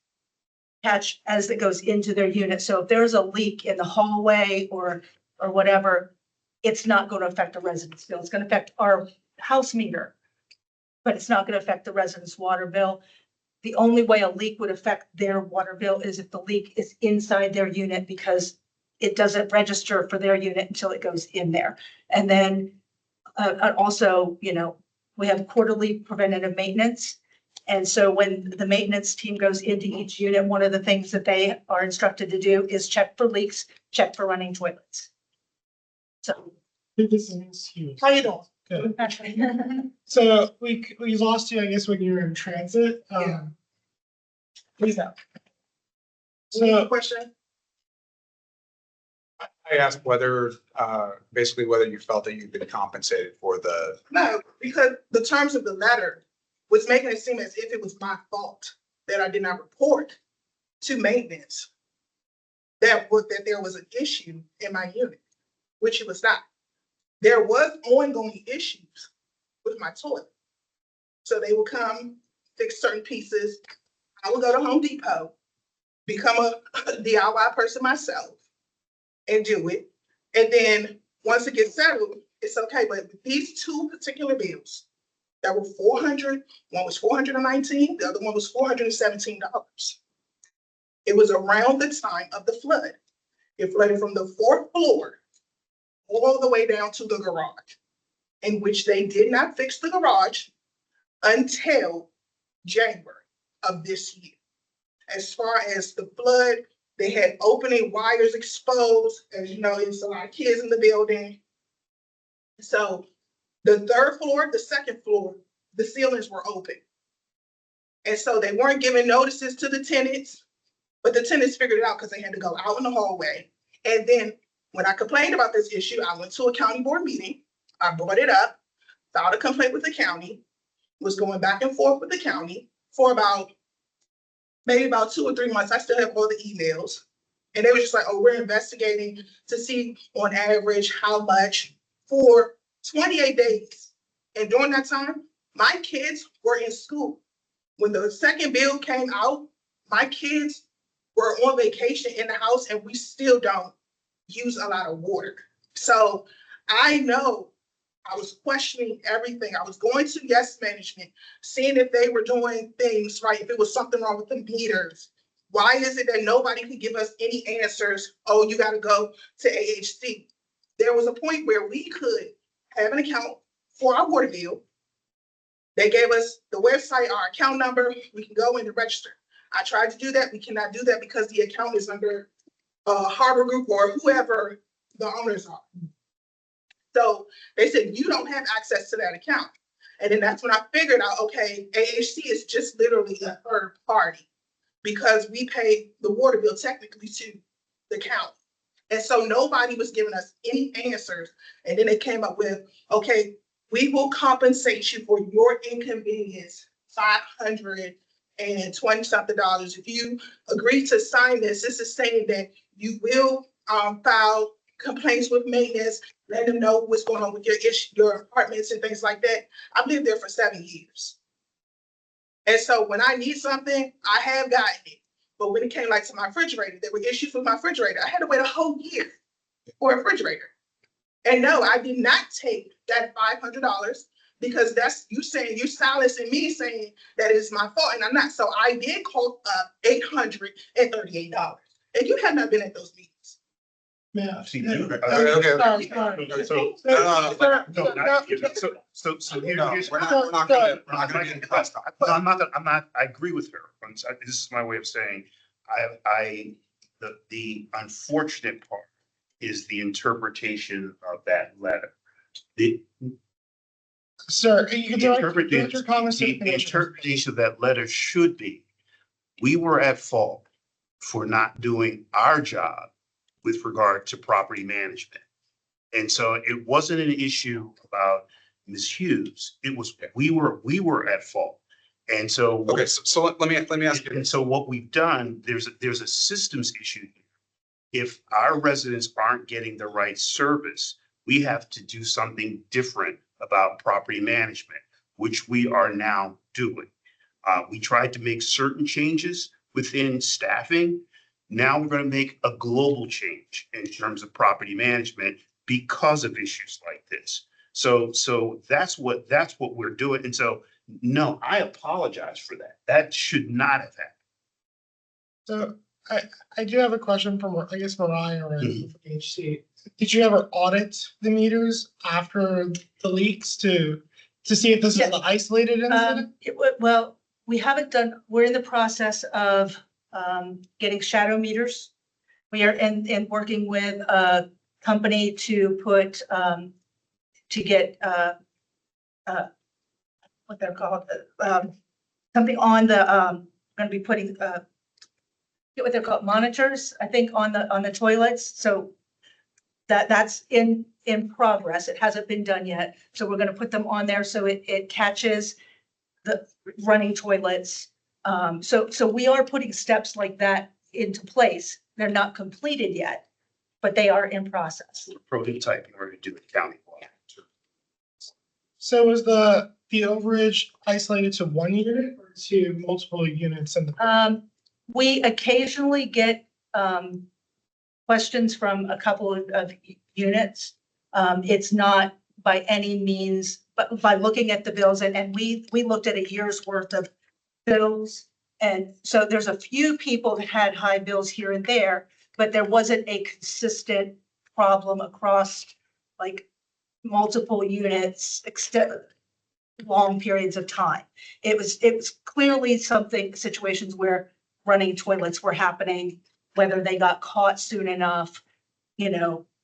catch as it goes into their unit. So if there's a leak in the hallway or whatever, it's not going to affect the resident's bill. It's going to affect our house meter, but it's not going to affect the resident's water bill. The only way a leak would affect their water bill is if the leak is inside their unit, because it doesn't register for their unit until it goes in there. And then also, you know, we have quarterly preventative maintenance. And so when the maintenance team goes into each unit, one of the things that they are instructed to do is check for leaks, check for running toilets. So.
This is huge.
How you doing?
Good. So we lost you, I guess, when you were in transit. Please now. So
Question?
I asked whether, basically whether you felt that you'd been compensated for the,
No, because the terms of the letter was making it seem as if it was my fault that I did not report to maintenance that there was an issue in my unit, which it was not. There was ongoing issues with my toilet. So they would come, fix certain pieces. I would go to Home Depot, become a DIY person myself, and do it. And then once it gets settled, it's okay. But these two particular bills that were $400, one was $419, the other one was $417. It was around the time of the flood. It flooded from the 4th floor all the way down to the garage, in which they did not fix the garage until January of this year. As far as the flood, they had opening wires exposed. As you know, there's a lot of kids in the building. So the 3rd floor, the 2nd floor, the ceilings were open. And so they weren't giving notices to the tenants, but the tenants figured it out because they had to go out in the hallway. And then when I complained about this issue, I went to a county board meeting. I brought it up, filed a complaint with the county, was going back and forth with the county for maybe about 2 or 3 months. I still have all the emails. And they were just like, oh, we're investigating to see on average how much for 28 days. And during that time, my kids were in school. When the second bill came out, my kids were on vacation in the house, and we still don't use a lot of water. So I know I was questioning everything. I was going to Yes Management, seeing if they were doing things right, if it was something wrong with the meters. Why is it that nobody could give us any answers? Oh, you got to go to AHC. There was a point where we could have an account for our water bill. They gave us the website, our account number. We can go in and register. I tried to do that. We cannot do that because the account is under Harbor Group or whoever the owners are. So they said, you don't have access to that account. And then that's when I figured out, okay, AHC is just literally a third party because we pay the water bill technically to the county. And so nobody was giving us any answers. And then they came up with, okay, we will compensate you for your inconvenience, $520 something. If you agree to sign this, this is saying that you will file complaints with maintenance, let them know what's going on with your apartments and things like that. I've lived there for 7 years. And so when I need something, I have gotten it. But when it came like to my refrigerator, there were issues with my refrigerator. I had to wait a whole year for a refrigerator. And no, I did not take that $500 because that's you saying, you're silencing me saying that it's my fault, and I'm not. So I did call up $838. And you have not been at those meetings.
Yeah.
See,
Sorry.
So here's.
we're not gonna get past that.
I'm not, I agree with her. This is my way of saying, the unfortunate part is the interpretation of that letter.
Sir, you can direct your comments to the
The
commissioner.
interpretation of that letter should be, we were at fault for not doing our job with regard to property management. And so it wasn't an issue about Ms. Hughes. It was, we were at fault. And so.
Okay, so let me ask you.
And so what we've done, there's a systems issue here. If our residents aren't getting the right service, we have to do something different about property management, which we are now doing. We tried to make certain changes, within staffing. Now we're going to make a global change in terms of property management because of issues like this. So that's what we're doing. And so, no, I apologize for that. That should not have happened.
So I do have a question from, I guess, Mariah or HC. Did you ever audit the meters after the leaks to see if this is an isolated incident?
Well, we haven't done, we're in the process of getting shadow meters. We are in working with a company to put, to get what they're called, something on the, going to be putting, what they're called, monitors, I think, on the toilets. So that's in progress. It hasn't been done yet. So we're going to put them on there so it catches the running toilets. So we are putting steps like that into place. They're not completed yet, but they are in process.
Prototyping, we're going to do it countywide.
So was the overage isolated to one unit or to multiple units in the?
We occasionally get questions from a couple of units. It's not by any means, but by looking at the bills, and we looked at a year's worth of bills. And so there's a few people that had high bills here and there, but there wasn't a consistent problem across like multiple units, long periods of time. It was clearly situations where running toilets were happening, whether they got caught soon enough,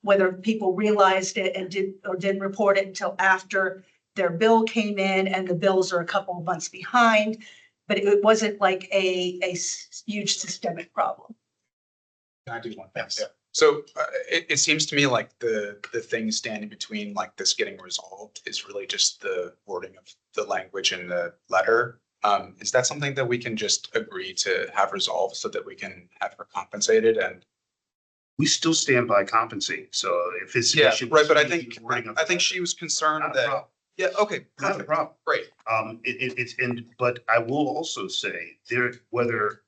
whether people realized it and didn't report it until after their bill came in, and the bills are a couple of months behind, but it wasn't like a huge systemic problem.
Can I do one thing? Yeah. So it seems to me like the thing standing between like this getting resolved is really just the wording of the language in the letter. Is that something that we can just agree to have resolved so that we can have her compensated? And
we still stand by compensating. So if it's
right, but I think she was concerned that. Yeah. Okay.
Not a problem.
Great.
But I will also say whether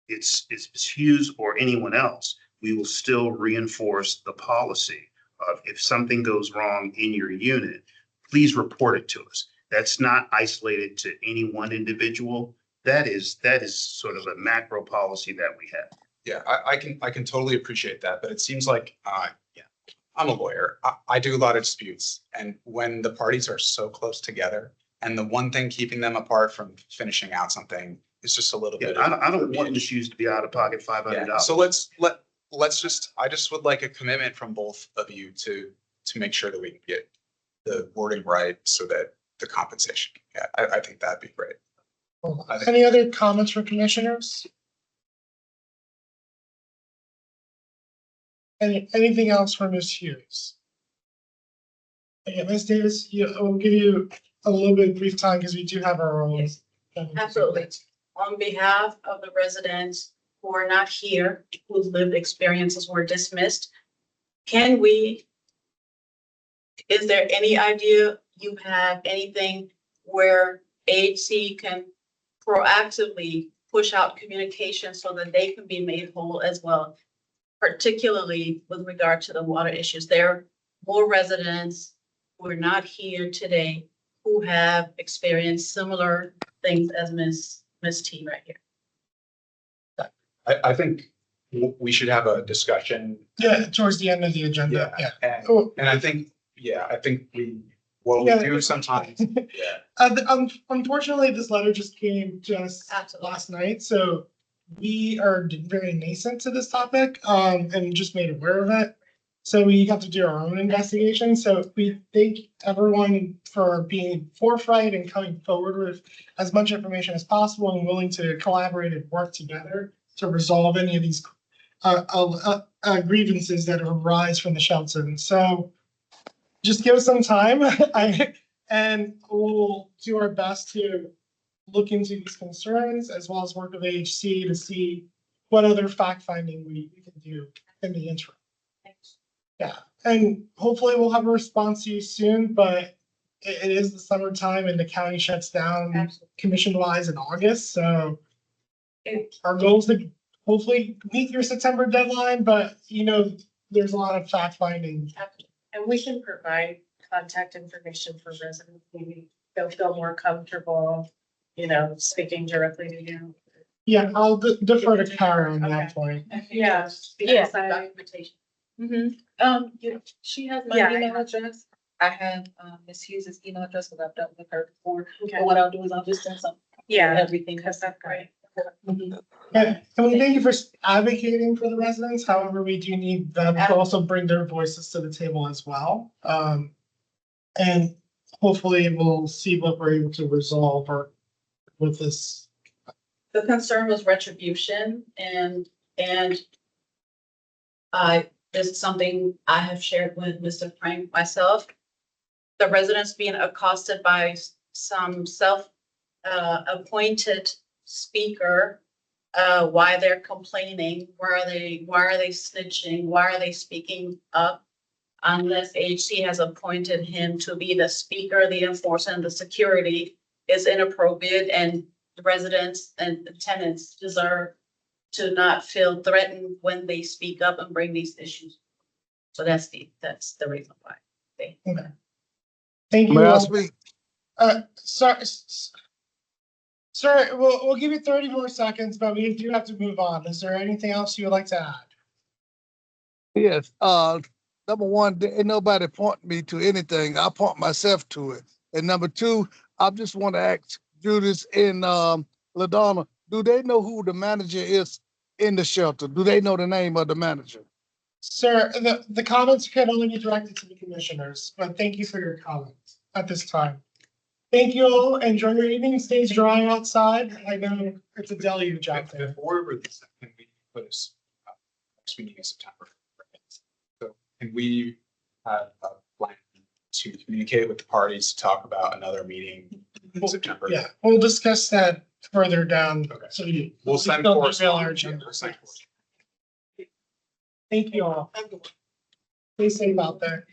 it's Hughes or anyone else, we will still reinforce the policy of if something goes wrong in your unit, please report it to us. That's not isolated to any one individual. That is sort of a macro policy that we have.
Yeah, I can totally appreciate that, but it seems like, I'm a lawyer. I do a lot of disputes, and when the parties are so close together, and the one thing keeping them apart from finishing out something is just a little bit.
I don't want Hughes to be out of pocket $500.
Yeah, so I just would like a commitment from both of you to make sure that we can get the wording right so that the compensation. Yeah, I think that'd be great.
Any other comments from commissioners? Anything else for Ms. Hughes? Yeah, Ms. Davis, we'll give you a little bit of brief time because we do have our own.
Yes, absolutely. On behalf of the residents who are not here, whose lived experiences were dismissed, is there any idea you have anything where AHC can proactively push out communication so that they can be made whole as well, particularly with regard to the water issues? There are more residents who are not here today who have experienced similar things as Ms. T right here.
I think we should have a discussion.
Yeah, towards the end of the agenda. Yeah.
And I think we do sometimes. Yeah.
Unfortunately, this letter just came just last night, so we are very nascent to this topic and just made aware of it. So we have to do our own investigation. So we thank everyone for being forthright and coming forward with as much information as possible and willing to collaborate and work together to resolve any of these grievances that arise from the Shelton. So just give us some time and we'll do our best to look into these concerns as well as work with AHC to see what other fact finding we can do in the interim.
Thanks.
Yeah, and hopefully we'll have a response to you soon, but it is the summertime and the county shuts down commission wise in August. So Our goal is to hopefully meet your September deadline, but there's a lot of fact finding.
And we can provide contact information for residents, maybe they'll feel more comfortable, speaking directly to you.
Yeah, I'll defer to Kara on that point.
Yeah.
Yes,
I-
documentation.
She has
Yeah,
my
I
email address. I have, Ms. Hughes' email address, because I've dealt with her before.
Okay.
But what I'll do is I'll just send some,
Yeah,
everything.
because that's great.
Mhm.
And we thank you for advocating for the residents. However, we do need them to also bring their voices to the table as well. And hopefully we'll see what we're able to resolve or with this.
The concern was retribution and this is something I have shared with Mr. Frank myself. The residents being accosted by some appointed speaker, why they're complaining, why are they snitching, why are they speaking up? Unless HC has appointed him to be the speaker, the enforcer, and the security is inappropriate, and the residents and the tenants deserve to not feel threatened when they speak up and bring these issues. So that's the reason why.
Thank you.
May I
all.
speak?
Sorry, sir, we'll give you 30 more seconds, but we do have to move on. Is there anything else you would like to add?
Yes, number one, there ain't nobody point me to anything. I point myself to it. And number two, I just want to ask Judith and LaDonna, do they know who the manager is in the shelter? Do they know the name of the manager?
Sir, the comments can only be directed to the commissioners, but thank you for your comments at this time. Thank you all. Enjoy your evening. Stay dry outside. I know it's a deluge out there.
Before we're the second meeting, put us next meeting in September. So can we have a plan to communicate with the parties to talk about another meeting in September?
Yeah, we'll discuss that further down.
Okay.
So
We'll send
don't
force.
derail our agenda. Thank you all. Stay safe out there.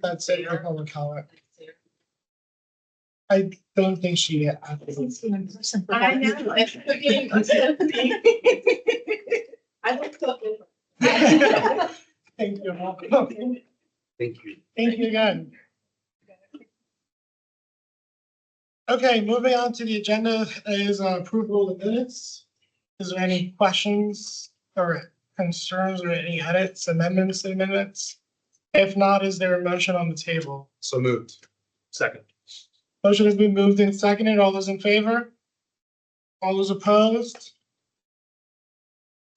That's it for public comment. I don't think she.
I know. I looked up.
Thank you.
Thank you.
Thank you again. Okay, moving on to the agenda is approval of the minutes. Is there any questions or concerns or any edits, amendments to the minutes? If not, is there a motion on the table?
So moved. Second.
Motion has been moved and seconded. All those in favor? All those opposed?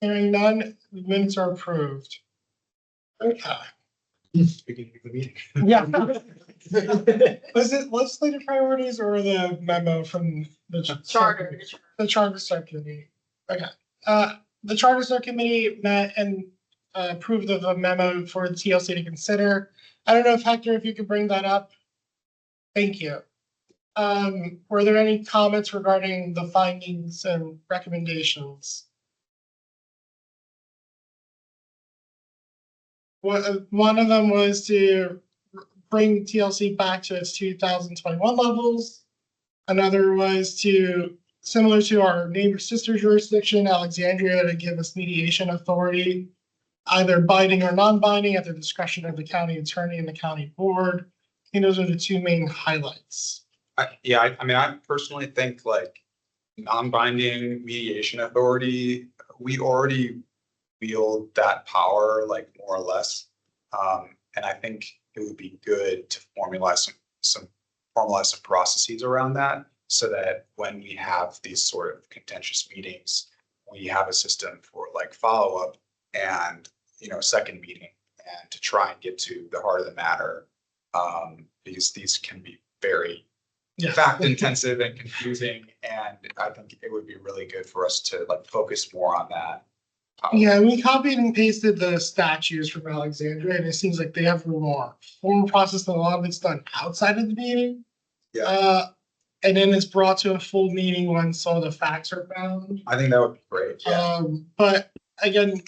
Hearing none, the minutes are approved. Okay.
Beginning of the meeting.
Yeah. Was it legislative priorities or the memo from the
Charter.
The charter subcommittee? Okay. The charter subcommittee met and approved of a memo for the TLC to consider. I don't know if Hector, if you could bring that up. Thank you. Were there any comments regarding the findings and recommendations? One of them was to bring TLC back to its 2021 levels. Another was to, similar to our neighbor sister jurisdiction, Alexandria, to give us mediation authority, either binding or non-binding at the discretion of the county attorney and the county board. I think those are the two main highlights.
I mean, I personally think like non-binding mediation authority, we already wield that power like more or less. And I think it would be good to formalize some processes around that so that when we have these sort of contentious meetings, we have a system for like follow-up and, second meeting and to try and get to the heart of the matter. Because these can be very fact intensive and confusing. And I think it would be really good for us to like focus more on that.
Yeah, we copied and pasted the statutes from Alexandria, and it seems like they have a more formal process than a lot of it's done outside of the meeting.
Yeah.
And then it's brought to a full meeting once all the facts are found.
I think that would be great. Yeah.
But again,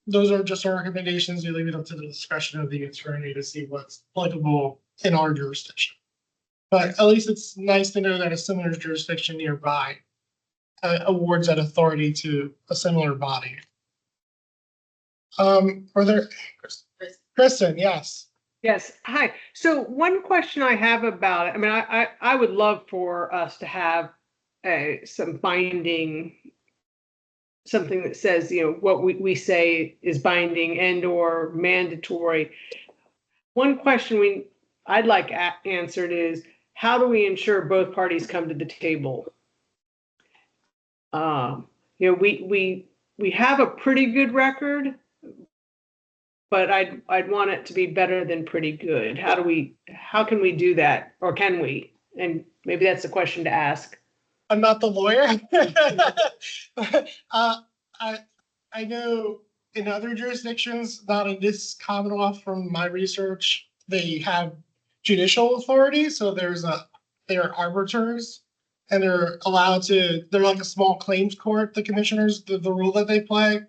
those are just our recommendations. We leave it up to the discretion of the attorney to see what's applicable in our jurisdiction. But at least it's nice to know that a similar jurisdiction nearby awards that authority to a similar body. Are there, Kristen, yes.
Yes, hi. So one question I have about it, I mean, I would love for us to have some binding, something that says, you know, what we say is binding and or mandatory. One question I'd like answered is, how do we ensure both parties come to the table? You know, we have a pretty good record, but I'd want it to be better than pretty good. How can we do that, or can we? And maybe that's a question to ask.
I'm not the lawyer. I know in other jurisdictions, not in this Commonwealth, from my research, they have judicial authority. So they're arbiters, and they're they're like a small claims court, the commissioners, the role that they play.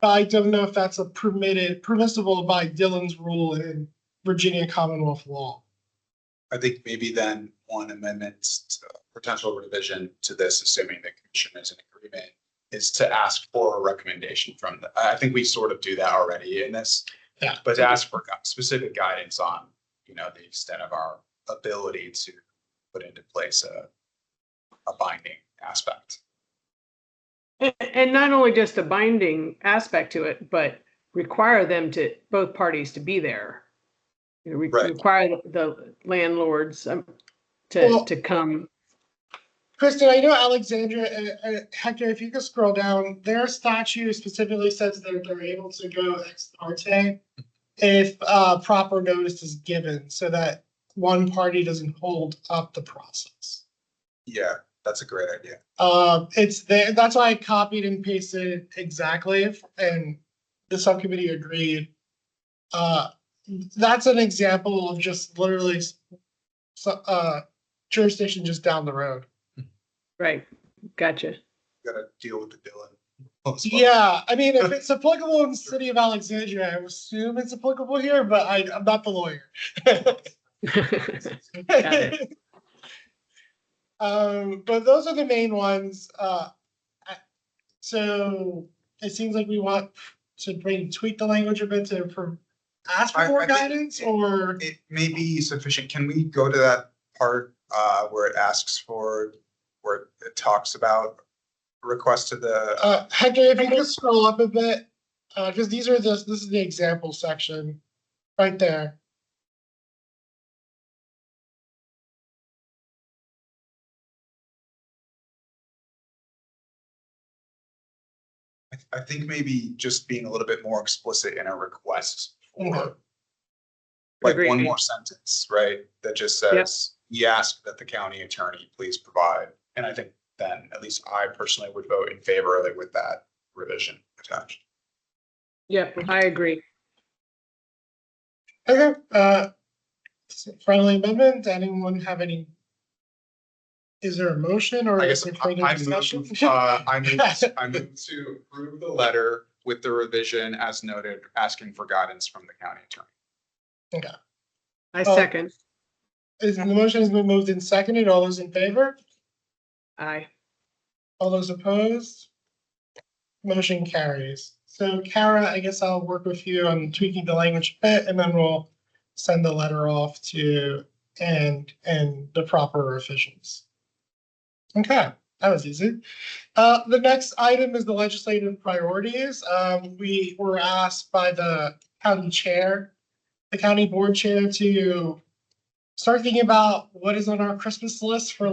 But I don't know if that's permissible by Dillon's rule in Virginia Commonwealth law.
I think maybe then one amendment, potential revision to this, assuming the commission is in agreement, is to ask for a recommendation from I think we sort of do that already in this.
Yeah.
But to ask for specific guidance on, you know, the extent of our ability to put into place a binding aspect.
And not only just a binding aspect to it, but require both parties to be there. You know,
Right.
Require the landlords to come.
Kristen, I know Alexandria, Hector, if you could scroll down, their statute specifically says that they're able to go ex parte if proper notice is given, so that one party doesn't hold up the process.
Yeah, that's a great idea.
It's there. That's why I copied and pasted exactly, and the subcommittee agreed. That's an example of just literally jurisdiction just down the road.
Right. Gotcha.
Got to deal with the Dillon.
Yeah, I mean, if it's applicable in the city of Alexandria, I assume it's applicable here, but I'm not the lawyer. But those are the main ones. So it seems like we want to tweak the language a bit to ask for more guidance, or
it may be sufficient. Can we go to that part where it asks for, where it talks about request to the
Hector, if you could scroll up a bit, because this is the example section right there.
I think maybe just being a little bit more explicit in a request for like
Agreed.
one more sentence, right? That just says, we ask that the county attorney please provide. And I think then at least I personally would vote in favor of it with that revision attached.
Yep, I agree.
Okay, friendly amendment, anyone have any? Is there a motion, or
I
is
guess
there further
I
discussion?
move to approve the letter with the revision as noted, asking for guidance from the county attorney.
Okay.
I second.
The motion has been moved and seconded. All those in favor?
Aye.
All those opposed? Motion carries. So Kara, I guess I'll work with you on tweaking the language a bit, and then we'll send the letter off to and the proper officials. Okay, that was easy. The next item is the legislative priorities. We were asked by the county board chair, to start thinking about what is on our Christmas list for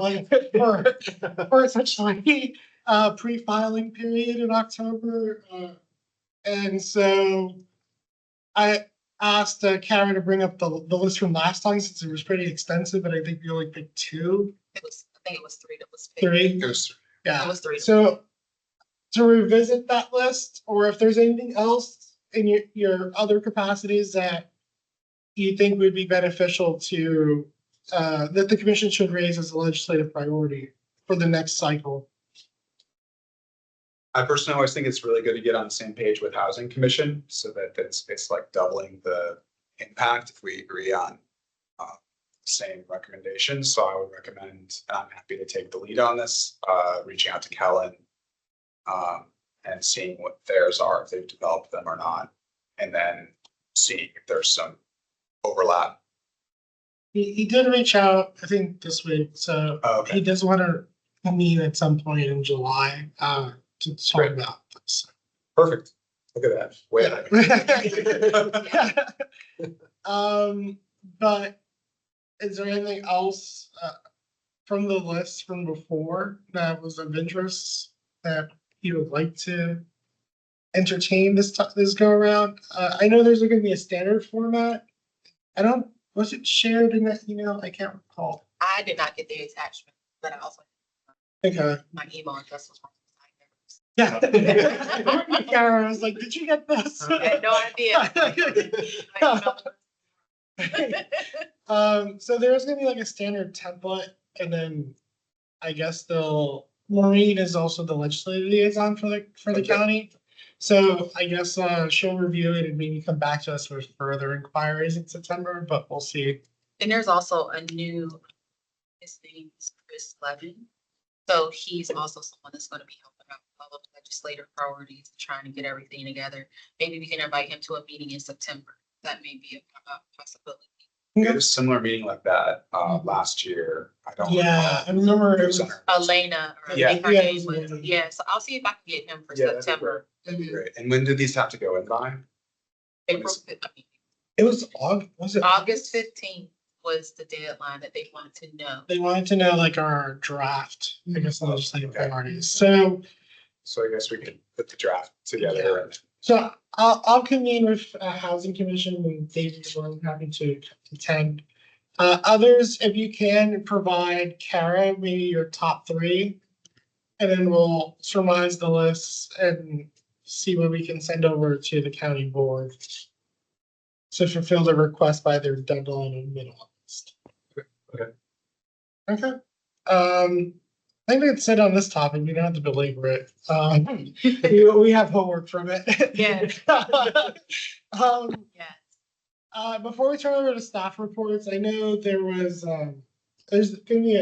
essentially pre-filing period in October. And so I asked Karen to bring up the list from last time, since it was pretty extensive, but I think we only picked two.
I think it was 3 that was.
Three? Yeah.
It was 3.
So to revisit that list, or if there's anything else in your other capacities that you think would be beneficial to, that the commission should raise as a legislative priority for the next cycle.
I personally always think it's really good to get on the same page with Housing Commission so that it's like doubling the impact if we agree on same recommendations. So I would recommend, and I'm happy to take the lead on this, reaching out to Kellen and seeing what theirs are, if they've developed them or not, and then seeing if there's some overlap.
He did reach out, I think this week, so
Okay.
he does want to meet at some point in July to talk
Great.
about this.
Perfect. Look at that. Way ahead.
But is there anything else from the list from before that was of interest that you would like to entertain this go around? I know there's going to be a standard format. Was it shared in that email? I can't recall.
I did not get the attachment, but I also,
Okay.
my email address was.
Yeah. Kara was like, did you get this?
I had no idea.
So there's gonna be like a standard template, and then I guess Maureen is also the legislative liaison for the county. So I guess she'll review it and maybe come back to us with further inquiries in September, but we'll see.
And there's also a new, his name is Chris Levin. So he's also someone that's going to be helping out with all of the legislative priorities, trying to get everything together. Maybe we can invite him to a meeting in September. That may be a possibility.
We had a similar meeting like that last year. I don't.
Yeah, I remember it was
Elena. Or
Yeah.
I think her
Yeah,
name
it was
was.
Elena.
Yeah, so I'll see if I can get him for
Yeah, that'd be
September.
That'd be great. And when do these have to go in by?
April,
it was August. Was it
August 15th was the deadline that they wanted to know.
They wanted to know like our draft, I guess, legislative
Okay.
priorities. So
I guess we could put the draft together and.
So I'll convene with Housing Commission and David is more than happy to attend. Others, if you can provide Kara, maybe your top 3, and then we'll surmise the lists and see what we can send over to the county board to fulfill the request by their deadline in mid-August.
Okay.
Okay. I think that's it on this topic. We don't have to belabor it. We have homework from it.
Yeah.
Yeah. Before we turn over to staff reports, I know there was there's going to be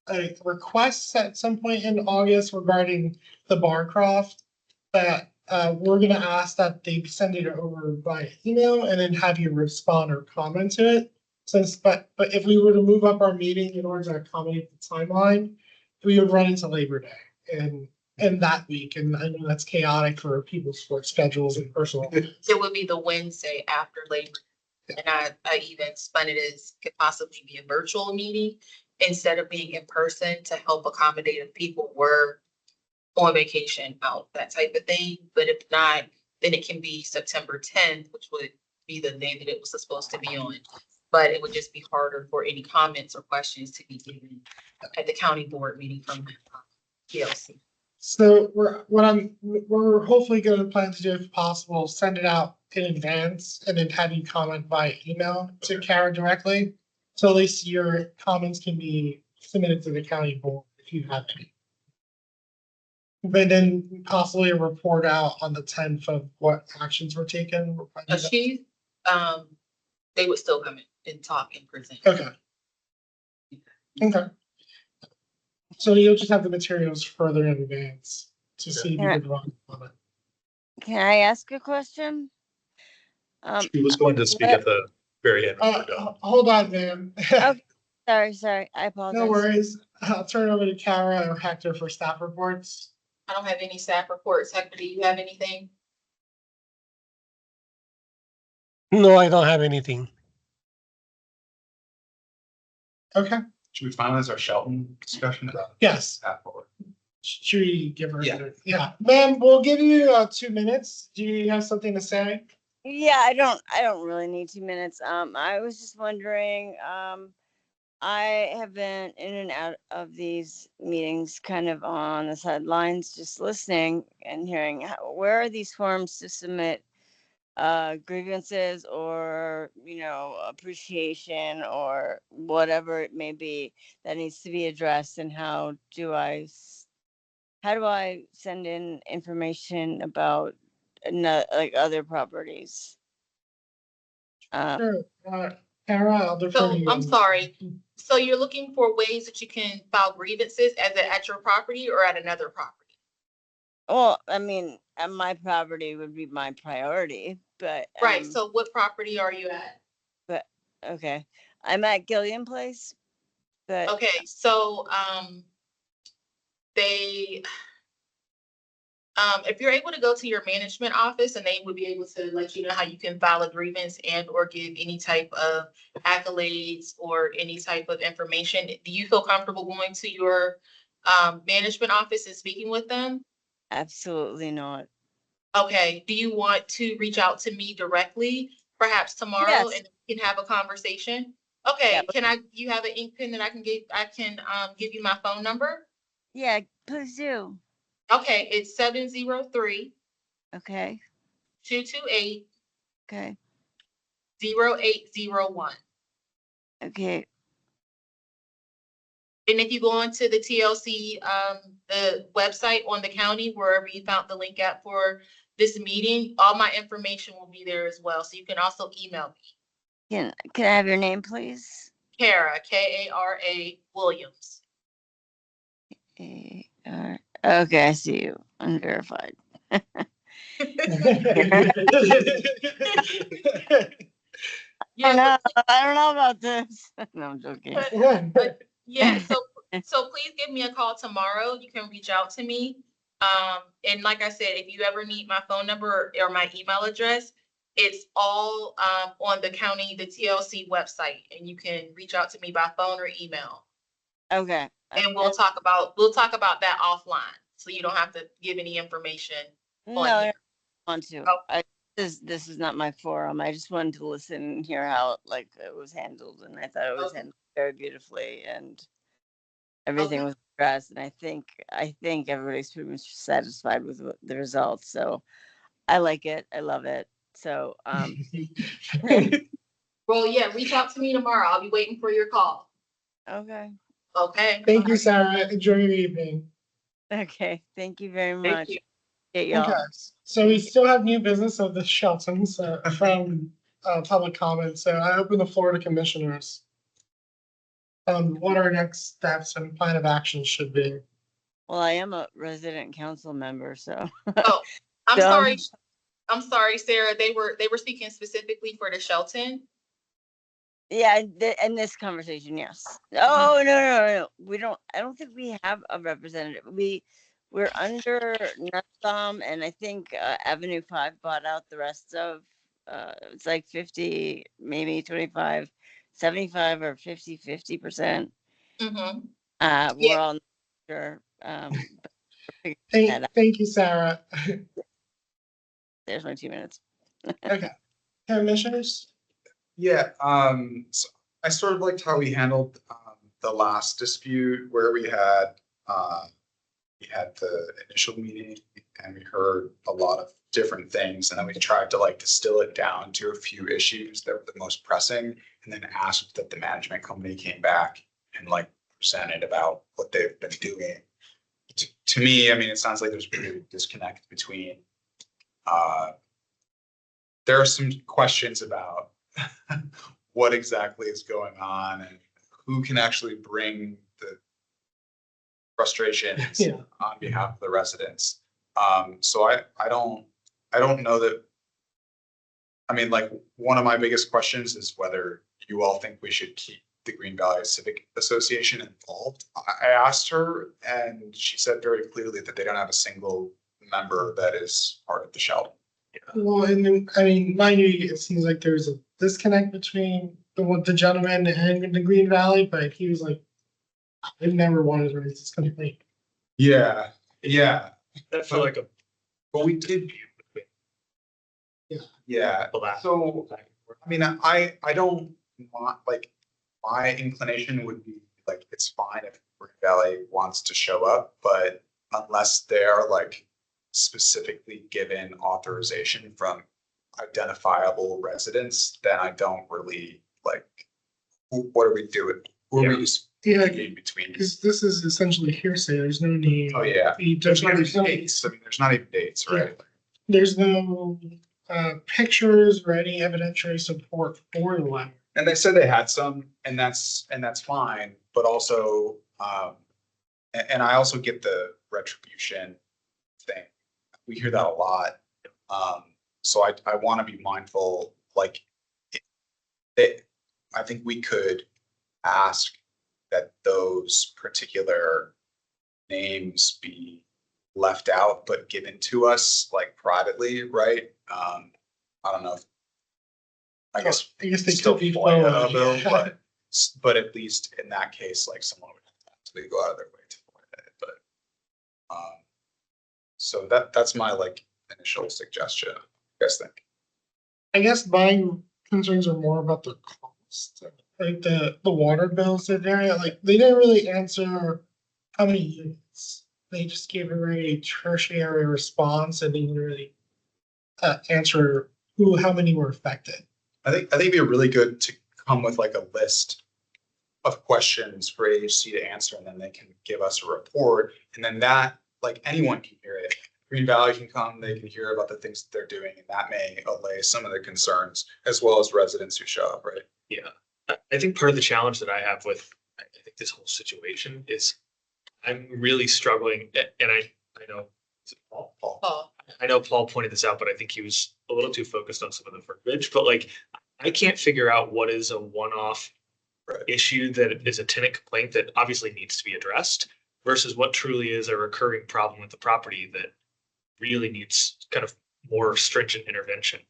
a request at some point in August regarding the Barcroft that we're going to ask that they send it over by email and then have you respond or comment to it. But if we were to move up our meeting in order to accommodate the timeline, we would run into Labor Day and that week. And I know that's chaotic for people's work schedules and personal.
It would be the Wednesday after Labor Day. And I even spun it as could possibly be a virtual meeting instead of being in person to help accommodate if people were on vacation out, that type of thing. But if not, then it can be September 10th, which would be the day that it was supposed to be on. But it would just be harder for any comments or questions to be given at the county board meeting from TLC.
So we're hopefully going to plan to do, if possible, send it out in advance and then have you comment by email to Kara directly. So at least your comments can be submitted to the county board if you have any. But then possibly a report out on the 10th of what actions were taken.
They would still come in and talk and present.
Okay. Okay. So you'll just have the materials further in advance to see if you could run on it.
Can I ask a question?
She was going to speak at the very end.
Hold on, ma'am.
Sorry, I apologize.
No worries. I'll turn it over to Kara or Hector for staff reports.
I don't have any staff reports. Hector, do you have anything?
No, I don't have anything.
Okay.
Should we finalize our Shelton discussion?
Yes.
Path forward.
Should we give her?
Yeah.
Yeah. Ma'am, we'll give you 2 minutes. Do you have something to say?
Yeah, I don't really need 2 minutes. I was just wondering, I have been in and out of these meetings kind of on the sidelines, just listening and hearing where are these forms to submit grievances or, appreciation or whatever it may be that needs to be addressed, and how do I how do I send in information about like other properties?
Sure. Kara, I'll defer
So
to you.
I'm sorry. So you're looking for ways that you can file grievances at your property or at another property?
Well, I mean, my property would be my priority, but
Right, so what property are you at?
but okay, I'm at Gillian Place, but
Okay, so, they, if you're able to go to your management office and they would be able to let you know how you can file a grievance and or give any type of accolades or any type of information, do you feel comfortable going to your, management office and speaking with them?
absolutely not.
Okay, do you want to reach out to me directly, perhaps tomorrow,
Yes.
and we can have a conversation? Okay,
Yeah.
can you have an ink pen that I can give you my phone number?
Yeah, please do.
Okay, it's 703
Okay.
228
Okay.
0801.
Okay.
And if you go onto the TLC, the website on the county, wherever you found the link at for this meeting, all my information will be there as well. So you can also email me.
Can I have your name, please?
Kara, Kara Williams.
Okay, I see you. Unverified.
Yeah,
I don't know about this. No, I'm joking.
yeah, so please give me a call tomorrow. You can reach out to me. And like I said, if you ever need my phone number or my email address, it's all on the TLC website, and you can reach out to me by phone or email.
Okay.
And we'll talk about that offline, so you don't have to give any information
No,
on
I
here.
don't want to.
Oh.
This is not my forum. I just wanted to listen and hear how like it was handled, and I thought it was
Okay.
handled very beautifully, and everything
Okay.
was addressed. And I think everybody's pretty much satisfied with the results. So I like it. I love it. So
Well, yeah, reach out to me tomorrow. I'll be waiting for your call.
okay.
Okay.
Thank you, Sarah. Enjoy your evening.
Okay. Thank you very
Thank
much.
you.
Okay, y'all.
Okay, so we still have new business of the Sheltons from public comment. So I open the floor to commissioners. What our next steps and plan of action should be.
Well, I am a resident council member, so.
Oh, I'm
So-
sorry. I'm sorry, Sarah. They were speaking specifically for the Shelton.
Yeah, in this conversation, yes. Oh, no. We don't, I don't think we have a representative. We're under Nussbaum, and I think Avenue 5 bought out the rest of, it's like 50, maybe 25, 75 or 50%.
Mm-hmm.
We're
Yeah.
all not sure. But we're figuring that out.
Thank you, Sarah.
There's my 2 minutes.
Okay, commissioners.
Yeah, so I sort of liked how we handled the last dispute where we had the initial meeting and we heard a lot of different things, and then we tried to like distill it down to a few issues that were the most pressing, and then asked that the management company came back and like presented about what they've been doing. To me, I mean, it sounds like there's a big disconnect between there are some questions about what exactly is going on and who can actually bring the frustrations on behalf of the residents. So I don't know that. I mean, like, one of my biggest questions is whether you all think we should keep the Green Valley Civic Association involved. I asked her, and she said very clearly that they don't have a single member that is part of the Sheldon.
Well, and then, I mean, mind you, it seems like there's a disconnect between the gentleman and the Green Valley, but he was like, I never wanted to raise this complaint.
Yeah.
That felt like a.
But we did. Yeah.
Black.
So, I mean, I don't want, like, my inclination would be like, it's fine if Green Valley wants to show up, but unless they're like specifically given authorization from identifiable residents, then I don't really like, what are we doing? Who are we
Yeah,
in between.
because this is essentially hearsay. There's no need.
Oh, yeah.
There's
There's not even
no,
dates. I mean, there's not even dates, right?
there's no pictures or any evidentiary support for the letter.
And they said they had some, and that's fine, but also, and I also get the retribution thing. We hear that a lot. So I want to be mindful, like, I think we could ask that those particular names be left out, but given to us like privately, right? I don't know if, I guess
they
still
could be
FOIA,
forwarded, yeah.
but at least in that case, like someone would actually go out of their way to avoid it. But so that's my like initial suggestion. What do you guys think?
I guess my concerns are more about the cost, like the water bills in there. Like they didn't really answer how many units. They just gave a very tertiary response and didn't really answer how many were affected.
I think it'd be really good to come with like a list of questions for AHC to answer, and then they can give us a report, and then that, like, anyone can hear it. Green Valley can come, they can hear about the things that they're doing, and that may allay some of the concerns, as well as residents who show up, right?
Yeah, I think part of the challenge that I have with, I think this whole situation is I'm really struggling, and I know, is it Paul? I know Paul pointed this out, but I think he was a little too focused on some of the verbiage, but like, I can't figure out what is a one-off issue that is a tenant complaint that obviously needs to be addressed versus what truly is a recurring problem with the property that really needs kind of more stringent intervention.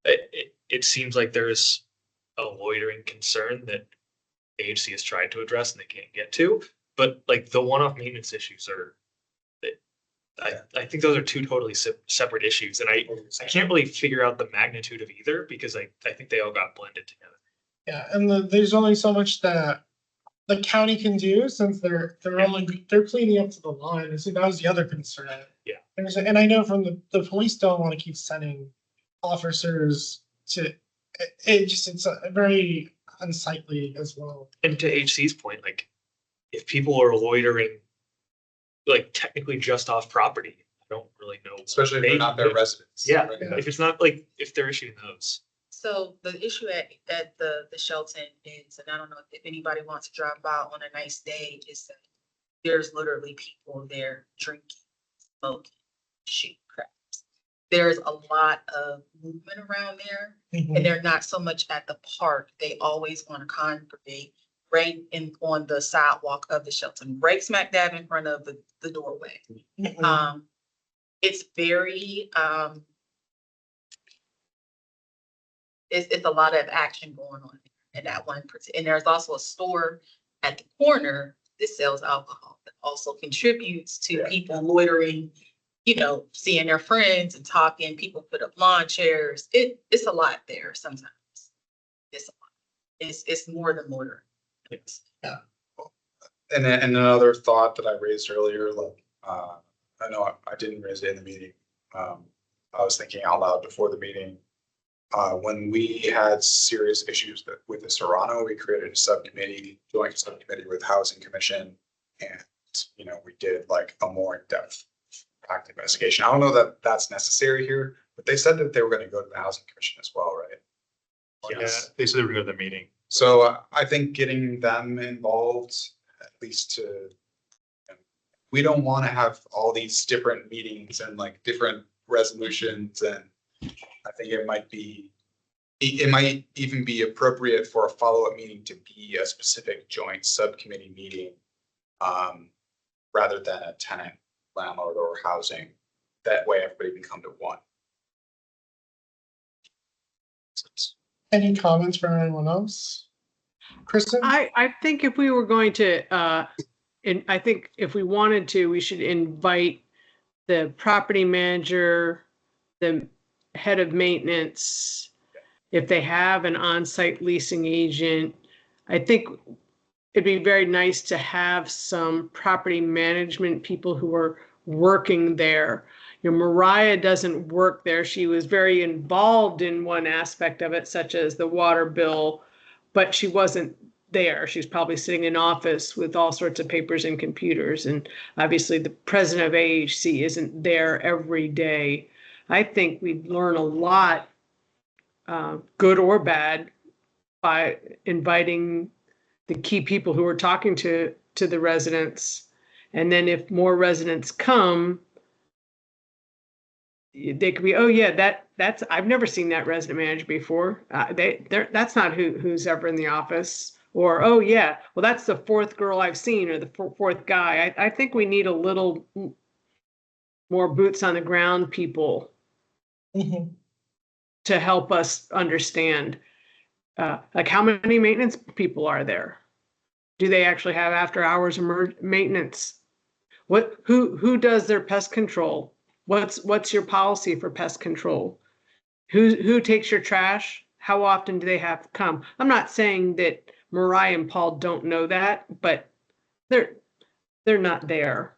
It seems like there's a loitering concern that AHC has tried to address and they can't get to, but like the one-off maintenance issues are, I think those are two totally separate issues, and I can't really figure out the magnitude of either because I think they all got blended together.
Yeah, and there's only so much that the county can do since they're cleaning up to the line. And so that was the other concern.
Yeah.
And I know from the police don't want to keep sending officers to it's a very unsightly as well.
And to HC's point, like if people are loitering, like technically just off property, I don't really know.
Especially if they're not their residents.
Yeah,
right?
if it's not like, if they're issuing those.
So the issue at the Shelton is, and I don't know if anybody wants to drive by on a nice day, is that there's literally people there drinking, smoking, shooting craps. There's a lot of movement around there, and they're not so much at the park. They always want to congregate right on the sidewalk of the Shelton, right smack dab in front of the doorway. It's very it's a lot of action going on in that one. And there's also a store at the corner that sells alcohol that also contributes to people loitering, seeing their friends and talking. People put up lawn chairs. It's a lot there sometimes. It's a lot. It's more than loitering.
Yeah.
And then another thought that I raised earlier, like I know I didn't raise it in the meeting. I was thinking out loud before the meeting. When we had serious issues with the Serrano, we created a joint subcommittee with Housing Commission, and we did like a more in-depth fact investigation. I don't know that that's necessary here, but they said that they were going to go to the Housing Commission as well, right?
Yeah, they said they were going to the meeting.
So I think getting them involved, at least to, we don't want to have all these different meetings and like different resolutions, and I think it might even be appropriate for a follow-up meeting to be a specific joint subcommittee meeting, rather than a tenant, landlord, or housing. That way everybody can come to one.
Any comments from anyone else? Kristen?
I think if we were going to, and I think if we wanted to, we should invite the property manager, the head of maintenance, if they have an on-site leasing agent. I think it'd be very nice to have some property management people who are working there. Mariah doesn't work there. She was very involved in one aspect of it, such as the water bill, but she wasn't there. She's probably sitting in office with all sorts of papers and computers. And obviously the president of AHC isn't there every day. I think we'd learn a lot, good or bad, by inviting the key people who are talking to the residents. And then if more residents come, they could be, oh yeah, that's I've never seen that resident manager before. That's not who's ever in the office. Or, oh yeah, well, that's the fourth girl I've seen, or the fourth guy. I think we need a little more boots on the ground people to help us understand. Like, how many maintenance people are there? Do they actually have after hours maintenance? Who does their pest control? What's your policy for pest control? Who takes your trash? How often do they have to come? I'm not saying that Mariah and Paul don't know that, but they're not there.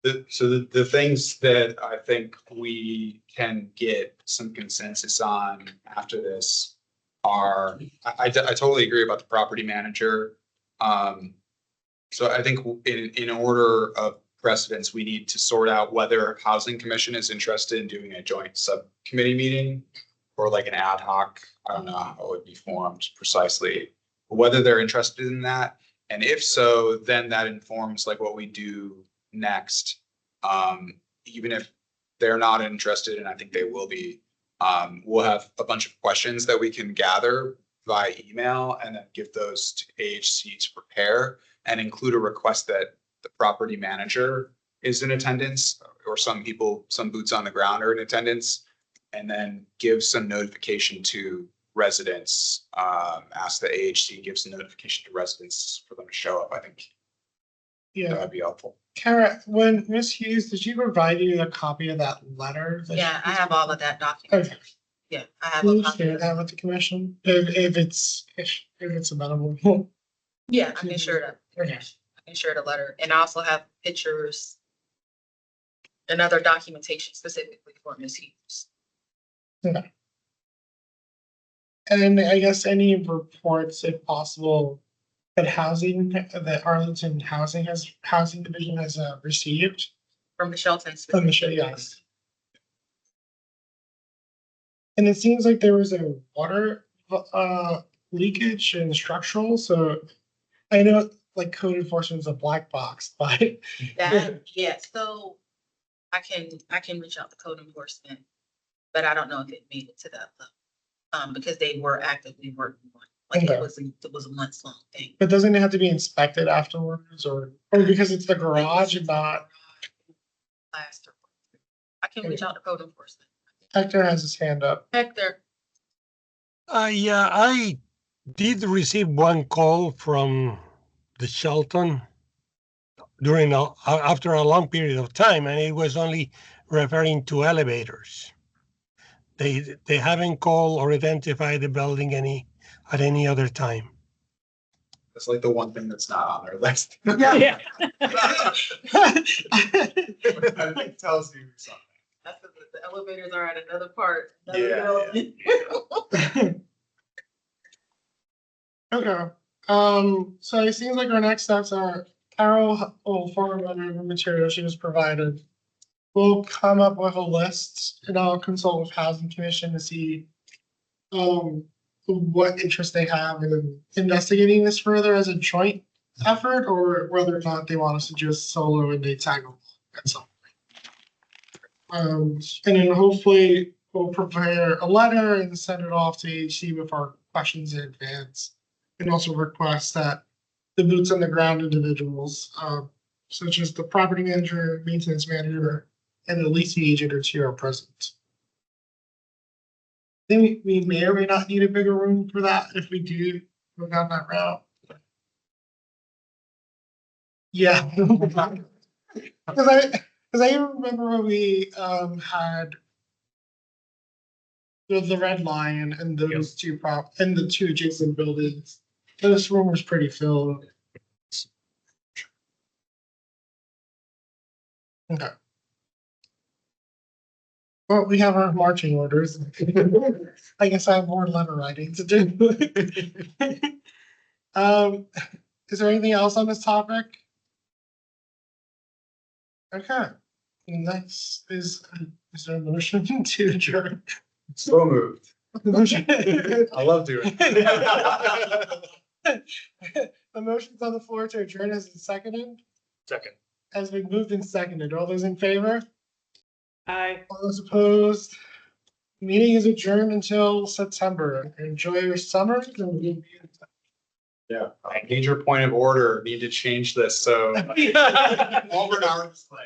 The things that I think we can get some consensus on after this are, I totally agree about the property manager. So I think in order of precedence, we need to sort out whether Housing Commission is interested in doing a joint subcommittee meeting or like an ad hoc. I don't know how it would be formed precisely, but whether they're interested in that. And if so, then that informs like what we do next. Even if they're not interested, and I think they will be, we'll have a bunch of questions that we can gather via email and then give those to AHC to prepare and include a request that the property manager is in attendance, or some boots on the ground are in attendance, and then give some notification to residents, ask the AHC gives a notification to residents for them to show up. I think that would be helpful.
Kara, when Ms. Hughes, did she provide you a copy of that letter?
Yeah, I have all of that document.
Okay.
Yeah, I have
Can
a
you
copy.
share that with the commission if it's amenable?
Yeah, I can share that.
Okay.
I can share the letter, and I also have pictures and other documentation specifically for Ms. Hughes.
Okay. And I guess any reports, if possible, that Arlington Housing Division has received
From the Sheltons.
from the show, yes. And it seems like there was a water leakage and structural. So I know like code enforcement is a black box, but
Yeah, so I can reach out to code enforcement, but I don't know if it made it to that level. Because they were actively working on it. Like
Okay.
it was a months long thing.
But doesn't it have to be inspected afterwards, or because it's the garage and not?
I can reach out to code enforcement.
Hector has his hand up.
Hector.
Yeah, I did receive one call from the Shelton after a long period of time, and it was only referring to elevators. They haven't called or identified the building at any other time.
That's like the one thing that's not on their list.
Yeah.
I think tells you something.
That's the elevators are at another part.
Okay. So it seems like our next steps are Carol will forward the material she was provided. We'll come up with a list and I'll consult with Housing Commission to see what interest they have in investigating this further as a joint effort, or whether or not they want us to just solo and they tag along at some point. And then hopefully we'll prepare a letter and send it off to AHC with our questions in advance, and also request that the boots on the ground individuals, such as the property manager, maintenance manager, and the leasing agent or two are present. I think we may or may not need a bigger room for that if we do go down that route. Yeah. Because I remember when we had the Red Lion and those two and the two adjacent buildings. This room was pretty filled. Okay. Well, we have our marching orders. I guess I have more letter writing to do. Is there anything else on this topic? Okay. Next is there a motion to adjourn?
So moved.
Motion.
I love doing it.
The motion's on the floor to adjourn as seconded,
Second.
has been moved and seconded. All those in favor?
Aye.
All those opposed? Meeting is adjourned until September. Enjoy your summer.
Yeah, major point of order, need to change this, so. Over an hour display.